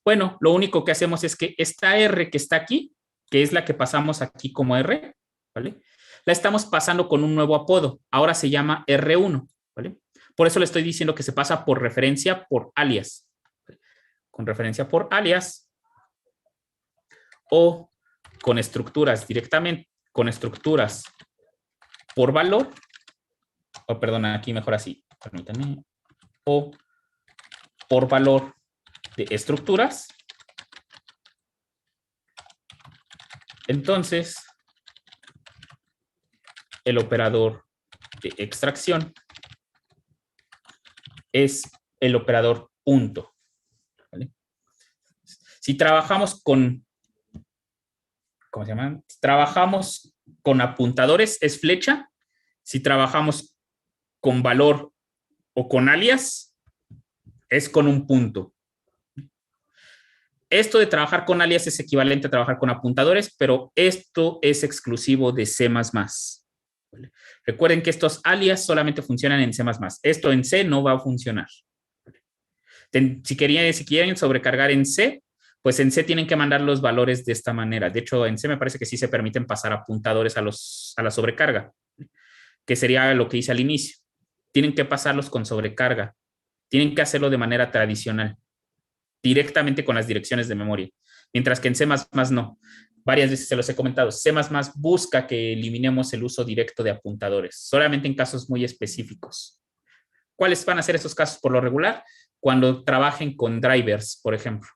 bueno, lo único que hacemos es que esta R que está aquí, que es la que pasamos aquí como R, ¿vale? La estamos pasando con un nuevo apodo. Ahora se llama R1, ¿vale? Por eso le estoy diciendo que se pasa por referencia por alias. Con referencia por alias o con estructuras directamente, con estructuras por valor, o perdón, aquí mejor así, permítanme, o por valor de estructuras. Entonces, el operador de extracción es el operador punto. ¿Vale? Si trabajamos con, ¿cómo se llaman? Si trabajamos con apuntadores, es flecha. Si trabajamos con valor o con alias, es con un punto. Esto de trabajar con alias es equivalente a trabajar con apuntadores, pero esto es exclusivo de C++. ¿Vale? Recuerden que estos alias solamente funcionan en C++. Esto en C no va a funcionar. Si quieren sobrecargar en C, pues en C tienen que mandar los valores de esta manera. De hecho, en C me parece que sí se permiten pasar apuntadores a la sobrecarga, que sería lo que hice al inicio. Tienen que pasarlos con sobrecarga. Tienen que hacerlo de manera tradicional, directamente con las direcciones de memoria. Mientras que en C++ no. Varias veces se los he comentado. C++ busca que eliminemos el uso directo de apuntadores, solamente en casos muy específicos. ¿Cuáles van a ser esos casos por lo regular? Cuando trabajen con drivers, por ejemplo,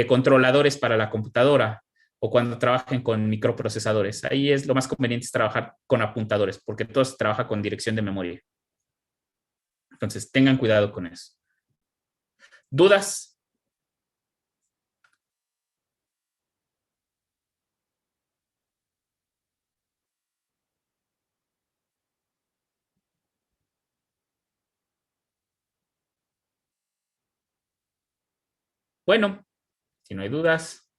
controladores para la computadora, o cuando trabajen con microprocesadores. Ahí es lo más conveniente es trabajar con apuntadores, porque todo se trabaja con dirección de memoria. Entonces, tengan cuidado con eso. ¿Dudas? Bueno, si no hay dudas,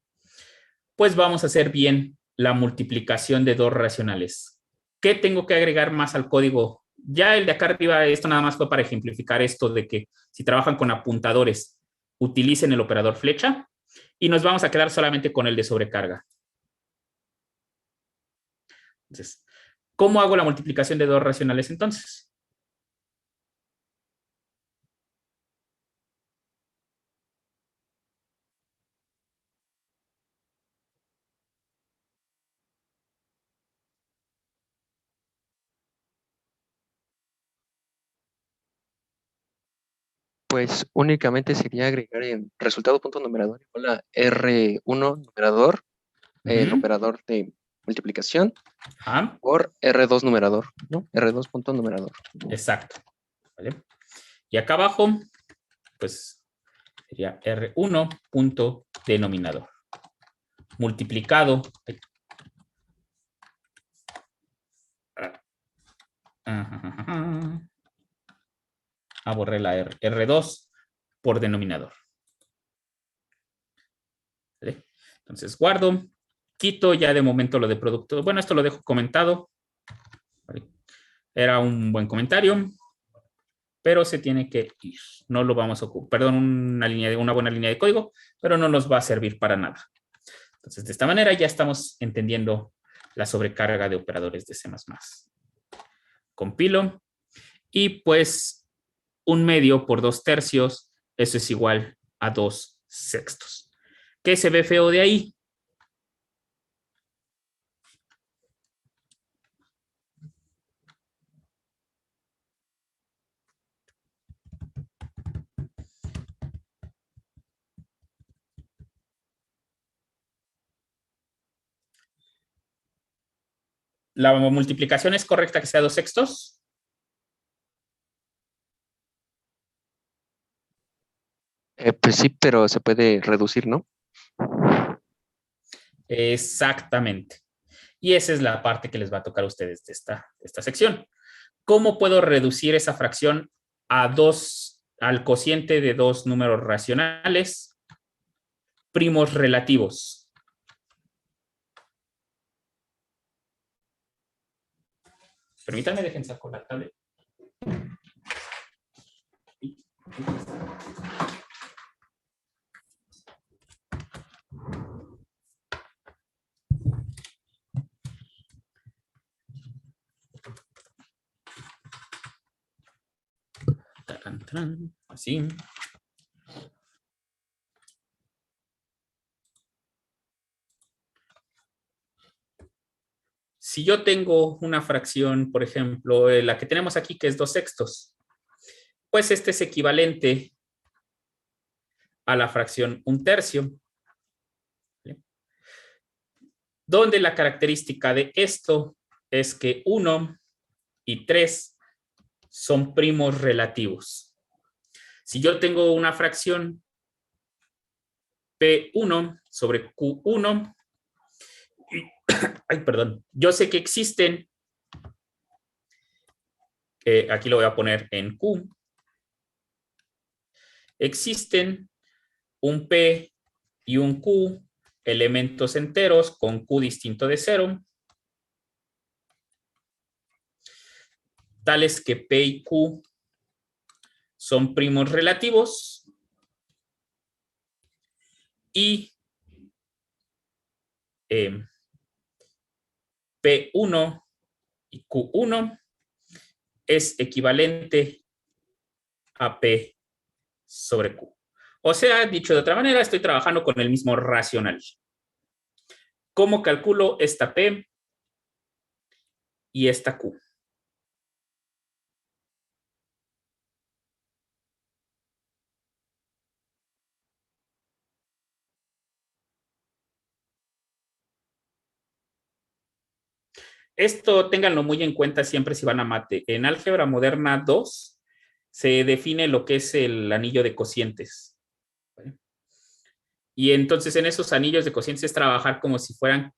pues vamos a hacer bien la multiplicación de dos racionales. ¿Qué tengo que agregar más al código? Ya el de acá arriba, esto nada más fue para ejemplificar esto de que si trabajan con apuntadores, utilicen el operador flecha y nos vamos a quedar solamente con el de sobrecarga. Entonces, ¿cómo hago la multiplicación de dos racionales entonces? Pues únicamente sería agregar en resultado punto numerador igual a R1 numerador, el operador de multiplicación, Ajá, por R2 numerador, ¿no? R2 punto numerador. exacto. ¿Vale? Y acá abajo, pues sería R1 punto denominador multiplicado. Borré la R, R2 por denominador. ¿Vale? Entonces guardo, quito ya de momento lo de producto. Bueno, esto lo dejo comentado. ¿Vale? Era un buen comentario, pero se tiene que ir. No lo vamos a ocupar. Perdón, una buena línea de código, pero no nos va a servir para nada. Entonces, de esta manera ya estamos entendiendo la sobrecarga de operadores de C++. Compilo y pues 1/2 por 2/3, eso es igual a 2/6. ¿Qué se ve feo de ahí? ¿La multiplicación es correcta que sea 2/6? Pues sí, pero se puede reducir, ¿no? Exactamente. Y esa es la parte que les va a tocar a ustedes de esta sección. ¿Cómo puedo reducir esa fracción al cociente de dos números racionales primos relativos? Permítanme, dejen sacar la tablet. Así. Si yo tengo una fracción, por ejemplo, la que tenemos aquí, que es 2/6, pues este es equivalente a la fracción 1/3, donde la característica de esto es que 1 y 3 son primos relativos. Si yo tengo una fracción P1 sobre Q1, ay, perdón, yo sé que existen, aquí lo voy a poner en Q, existen un P y un Q, elementos enteros con Q distinto de 0, tales que P y Q son primos relativos y P1 y Q1 es equivalente a P sobre Q. O sea, dicho de otra manera, estoy trabajando con el mismo racional. ¿Cómo calculo esta P y esta Q? Esto ténganlo muy en cuenta siempre si van a mate. En álgebra moderna 2 se define lo que es el anillo de cocientes. Y entonces en esos anillos de cocientes es trabajar como si fueran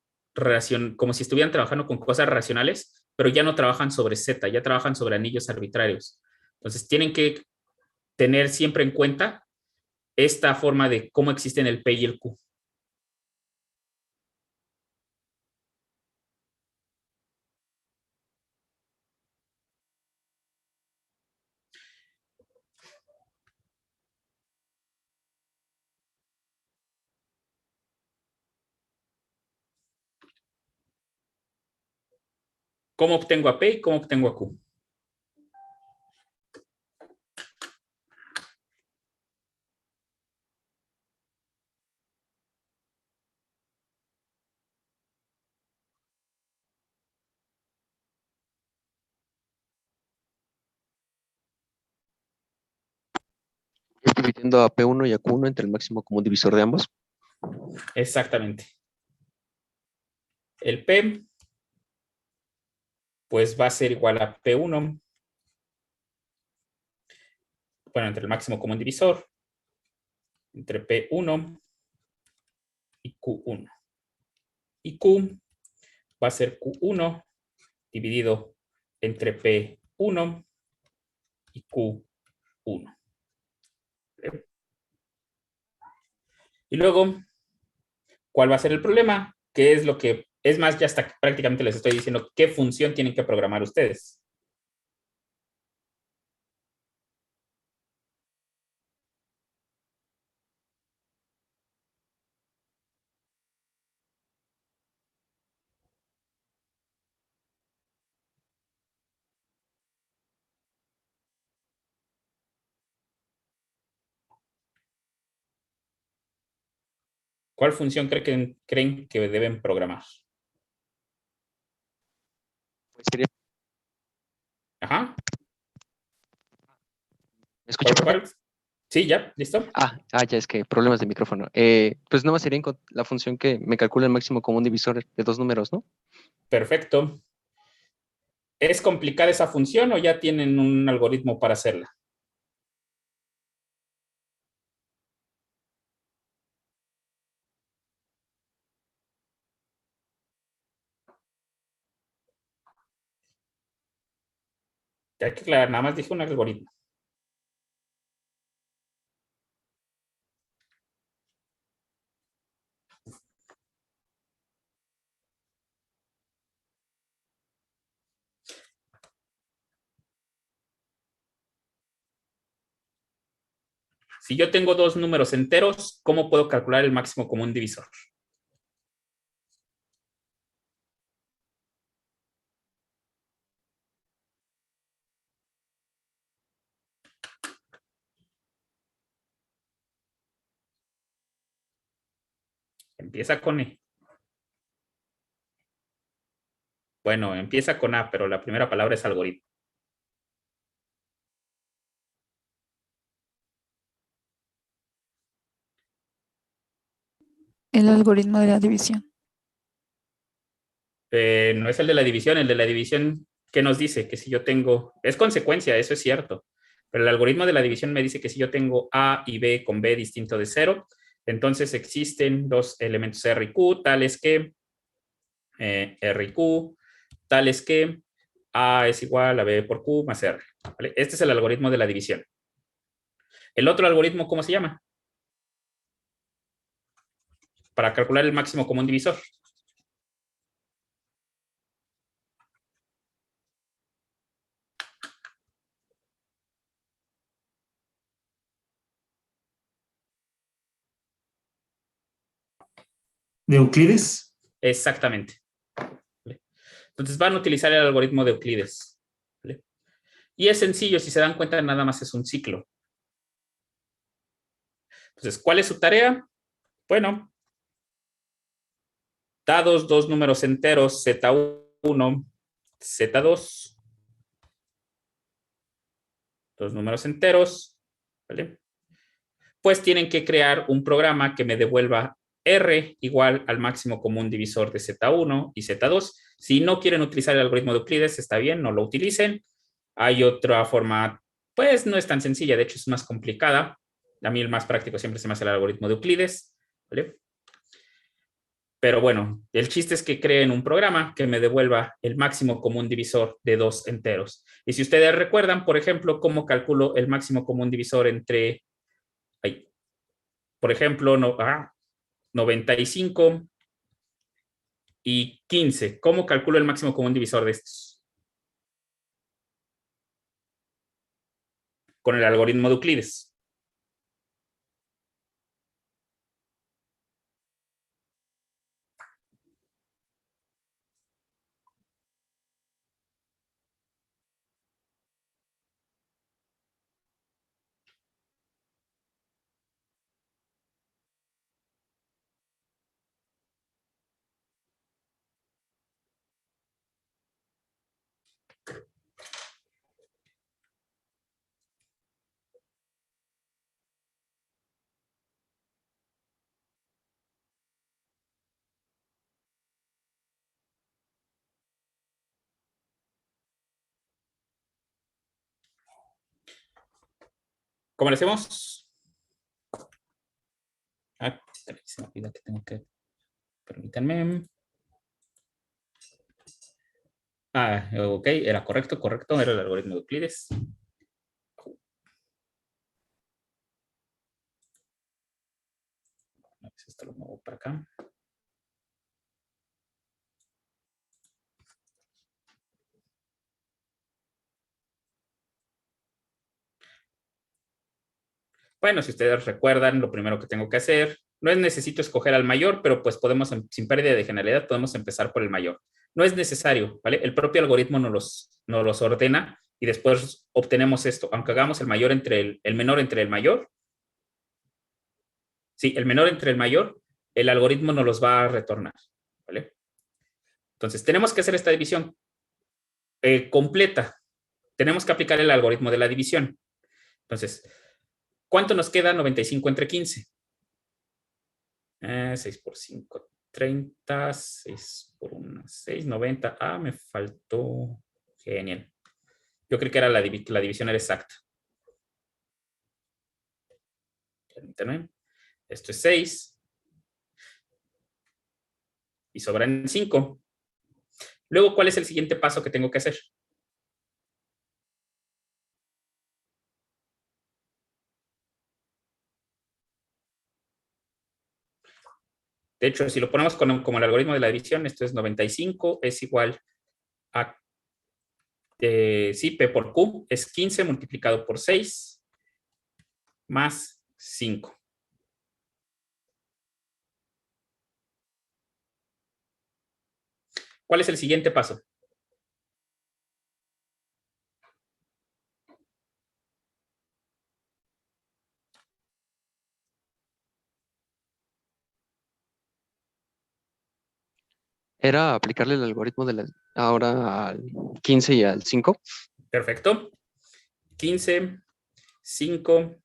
como si estuvieran trabajando con cosas racionales, pero ya no trabajan sobre Z, ya trabajan sobre anillos arbitrarios. Entonces tienen que tener siempre en cuenta esta forma de cómo existen el P y el Q. ¿Cómo obtengo a P y cómo obtengo a Q? Es dividiendo a P1 y a Q1 entre el máximo común divisor de ambos. Exactamente. El P pues va a ser igual a P1, bueno, entre el máximo común divisor, entre P1 y Q1. Y Q va a ser Q1 dividido entre P1 y Q1. Y luego, ¿cuál va a ser el problema? ¿Qué es lo que, es más, ya hasta prácticamente les estoy diciendo qué función tienen que programar ustedes? ¿Cuál función creen que deben programar? Pues sería, Ajá. ¿me escucha, profe? ¿Cuál? Sí, ya, listo. Ya es que problemas de micrófono. Pues nada más sería la función que me calcula el máximo común divisor de dos números, ¿no? Perfecto. ¿Es complicada esa función o ya tienen un algoritmo para hacerla? Hay que aclarar, nada más dije un algoritmo. Si yo tengo dos números enteros, ¿cómo puedo calcular el máximo común divisor? Empieza con E. Bueno, empieza con A, pero la primera palabra es algoritmo. El algoritmo de la división. No es el de la división, ¿qué nos dice? Que si yo tengo, es consecuencia, eso es cierto, pero el algoritmo de la división me dice que si yo tengo A y B con B distinto de cero, entonces existen dos elementos R y Q, tales que R y Q, tales que A es igual a B por Q más R. ¿Vale? Este es el algoritmo de la división. El otro algoritmo, ¿cómo se llama? Para calcular el máximo común divisor. ¿De Euclides? Exactamente. ¿Vale? Entonces van a utilizar el algoritmo de Euclides. ¿Vale? Y es sencillo, si se dan cuenta, nada más es un ciclo. Entonces, ¿cuál es su tarea? Bueno, dados dos números enteros, Z1, Z2, dos números enteros, ¿vale? Pues tienen que crear un programa que me devuelva R igual al máximo común divisor de Z1 y Z2. Si no quieren utilizar el algoritmo de Euclides, está bien, no lo utilicen. Hay otra forma, pues no es tan sencilla, de hecho es más complicada. A mí el más práctico siempre se me hace el algoritmo de Euclides, ¿vale? Pero bueno, el chiste es que creen un programa que me devuelva el máximo común divisor de dos enteros. Y si ustedes recuerdan, por ejemplo, cómo calculo el máximo común divisor entre, por ejemplo, 95 y 15, ¿cómo calculo el máximo común divisor de estos? Con el algoritmo de Euclides. ¿Cómo le hacemos? Se me olvida que tengo que... Permítanme. Ok, era correcto, era el algoritmo de Euclides. Esto lo muevo para acá. Bueno, si ustedes recuerdan, lo primero que tengo que hacer, no es necesito escoger al mayor, pero pues podemos, sin pérdida de generalidad, podemos empezar por el mayor. No es necesario, ¿vale? El propio algoritmo nos los ordena y después obtenemos esto. Aunque hagamos el mayor entre el menor entre el mayor, sí, el menor entre el mayor, el algoritmo nos los va a retornar, ¿vale? Entonces, tenemos que hacer esta división completa. Tenemos que aplicar el algoritmo de la división. Entonces, ¿cuánto nos queda 95 entre 15? 6 por 5, 30, 6 por 1, 6, 90. Me faltó. Genial. Yo creí que era la división era exacta. Permítanme. Esto es 6. Y sobran 5. Luego, ¿cuál es el siguiente paso que tengo que hacer? De hecho, si lo ponemos como el algoritmo de la división, esto es 95, es igual a, sí, P por Q, es 15 multiplicado por 6 más 5. ¿Cuál es el siguiente paso? Era aplicarle el algoritmo de ahora al 15 y al 5. Perfecto. 15, 5,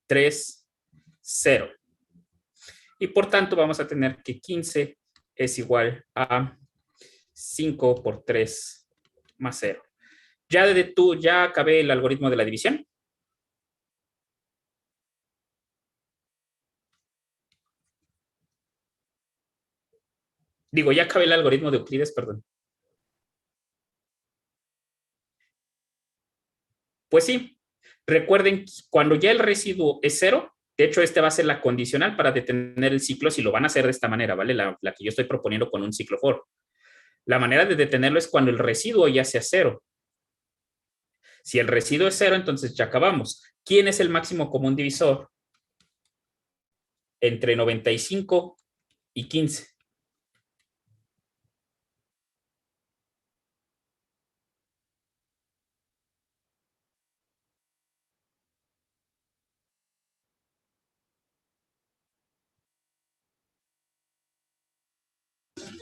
3, 0. Y por tanto vamos a tener que 15 es igual a 5 por 3 más 0. Ya acabé el algoritmo de la división. Digo, ya acabé el algoritmo de Euclides, perdón. Pues sí, recuerden, cuando ya el residuo es 0, de hecho, este va a ser la condicional para detener el ciclo si lo van a hacer de esta manera, ¿vale? La que yo estoy proponiendo con un ciclo for. La manera de detenerlo es cuando el residuo ya sea 0. Si el residuo es 0, entonces ya acabamos. ¿Quién es el máximo común divisor entre 95 y 15?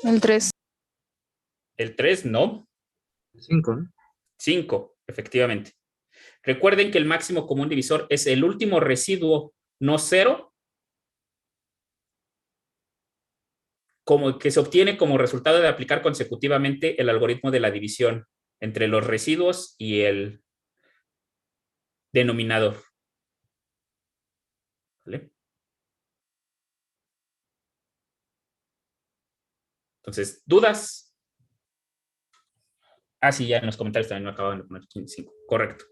El 3. El 3, no. 5, ¿no? 5, efectivamente. Recuerden que el máximo común divisor es el último residuo no 0, como que se obtiene como resultado de aplicar consecutivamente el algoritmo de la división entre los residuos y el denominador. ¿Vale? Entonces, ¿dudas? Ah, sí, ya en los comentarios también me acaban de poner 5. Correcto.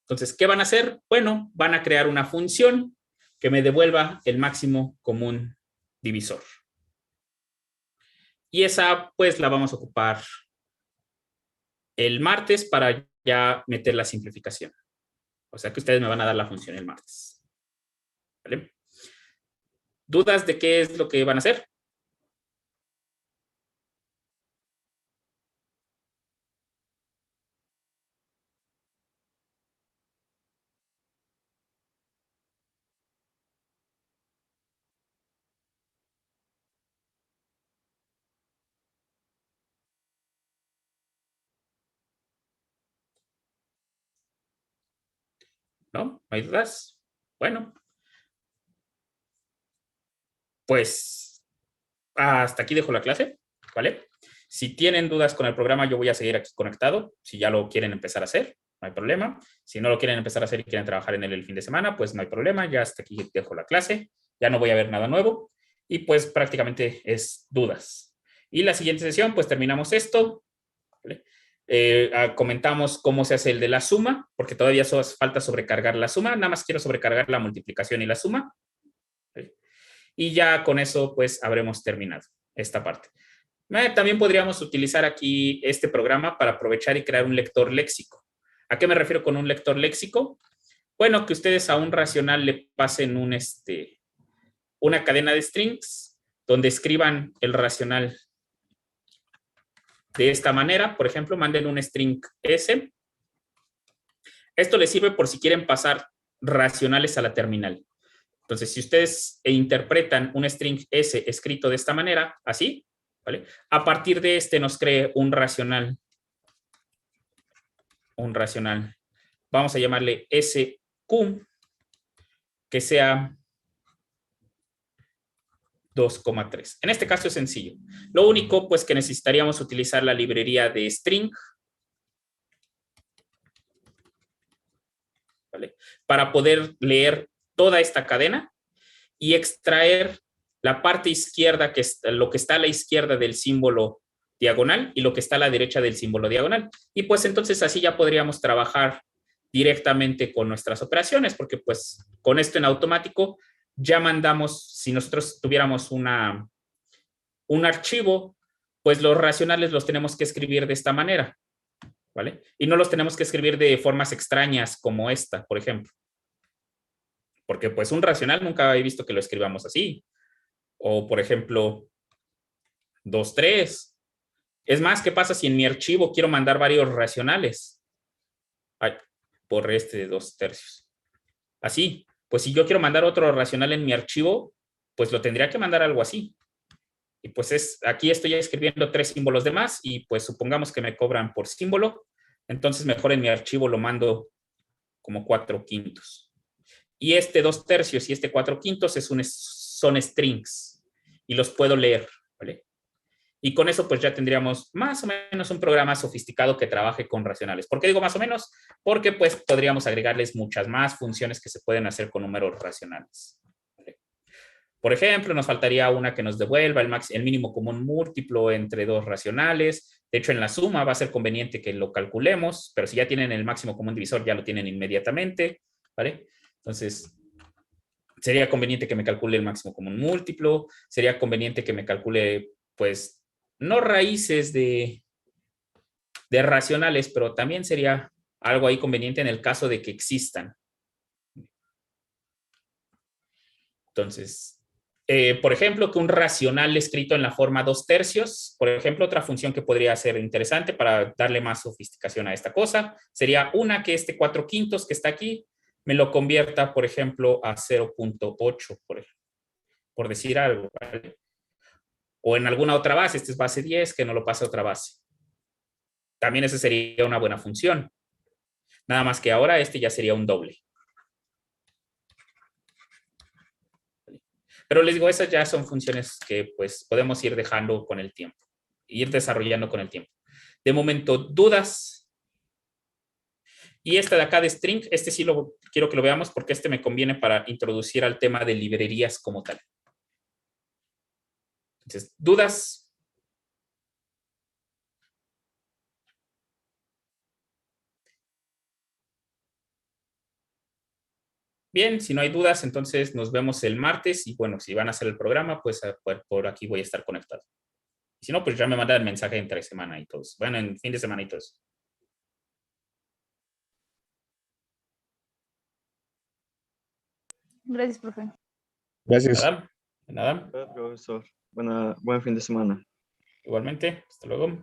Entonces, ¿qué van a hacer? Bueno, van a crear una función que me devuelva el máximo común divisor. Y esa, pues, la vamos a ocupar el martes para ya meter la simplificación. O sea que ustedes me van a dar la función el martes. ¿Vale? ¿Dudas de qué es lo que van a hacer? ¿No? ¿No hay dudas? Bueno, pues hasta aquí dejo la clase, ¿vale? Si tienen dudas con el programa, yo voy a seguir aquí conectado. Si ya lo quieren empezar a hacer, no hay problema. Si no lo quieren empezar a hacer y quieren trabajar en él el fin de semana, pues no hay problema. Ya hasta aquí dejo la clase. Ya no voy a ver nada nuevo. Y pues prácticamente es dudas. Y la siguiente sesión, pues terminamos esto. ¿Vale? Comentamos cómo se hace el de la suma, porque todavía falta sobrecargar la suma. Nada más quiero sobrecargar la multiplicación y la suma. ¿Vale? Y ya con eso, pues, habremos terminado esta parte. También podríamos utilizar aquí este programa para aprovechar y crear un lector léxico. ¿A qué me refiero con un lector léxico? Bueno, que ustedes a un racional le pasen una cadena de strings donde escriban el racional de esta manera. Por ejemplo, manden un string S. Esto les sirve por si quieren pasar racionales a la terminal. Entonces, si ustedes interpretan un string S escrito de esta manera, así, ¿vale? A partir de este nos cree un racional. Vamos a llamarle SQ, que sea 2,3. En este caso es sencillo. Lo único, pues, que necesitaríamos utilizar la librería de string, ¿vale? Para poder leer toda esta cadena y extraer la parte izquierda, que es lo que está a la izquierda del símbolo diagonal y lo que está a la derecha del símbolo diagonal. Y pues entonces así ya podríamos trabajar directamente con nuestras operaciones, porque pues con esto en automático ya mandamos, si nosotros tuviéramos un archivo, pues los racionales los tenemos que escribir de esta manera, ¿vale? Y no los tenemos que escribir de formas extrañas como esta, por ejemplo. Porque pues un racional nunca he visto que lo escribamos así. O por ejemplo, 2, 3. Es más, ¿qué pasa si en mi archivo quiero mandar varios racionales? Ay, por este de 2/3. Así, pues si yo quiero mandar otro racional en mi archivo, pues lo tendría que mandar algo así. Y pues aquí estoy escribiendo 3 símbolos de más y pues supongamos que me cobran por símbolo. Entonces mejor en mi archivo lo mando como 4/5. Y este 2/3 y este 4/5 son strings y los puedo leer, ¿vale? Y con eso pues ya tendríamos más o menos un programa sofisticado que trabaje con racionales. ¿Por qué digo más o menos? Porque pues podríamos agregarles muchas más funciones que se pueden hacer con números racionales. ¿Vale? Por ejemplo, nos faltaría una que nos devuelva el mínimo común múltiplo entre dos racionales. De hecho, en la suma va a ser conveniente que lo calculemos, pero si ya tienen el máximo común divisor, ya lo tienen inmediatamente, ¿vale? Entonces, sería conveniente que me calcule el máximo común múltiplo, sería conveniente que me calcule, pues, no raíces de racionales, pero también sería algo ahí conveniente en el caso de que existan. Entonces, por ejemplo, que un racional escrito en la forma 2/3, por ejemplo, otra función que podría ser interesante para darle más sofisticación a esta cosa, sería una que este 4/5 que está aquí me lo convierta, por ejemplo, a 0.8, por decir algo, ¿vale? O en alguna otra base, esta es base 10, que no lo pase a otra base. También esa sería una buena función. Nada más que ahora este ya sería un doble. Pero les digo, esas ya son funciones que pues podemos ir dejando con el tiempo, ir desarrollando con el tiempo. De momento, dudas. Y esta de acá de string, este sí lo quiero que lo veamos porque este me conviene para introducir al tema de librerías como tal. Entonces, ¿dudas? Bien, si no hay dudas, entonces nos vemos el martes y bueno, si van a hacer el programa, pues por aquí voy a estar conectado. Si no, pues ya me mandan el mensaje entre semana y todos. Bueno, en fin de semana y todos. Gracias, profe. Gracias. Nada, nada. Profesor. Buen fin de semana. Igualmente, hasta luego.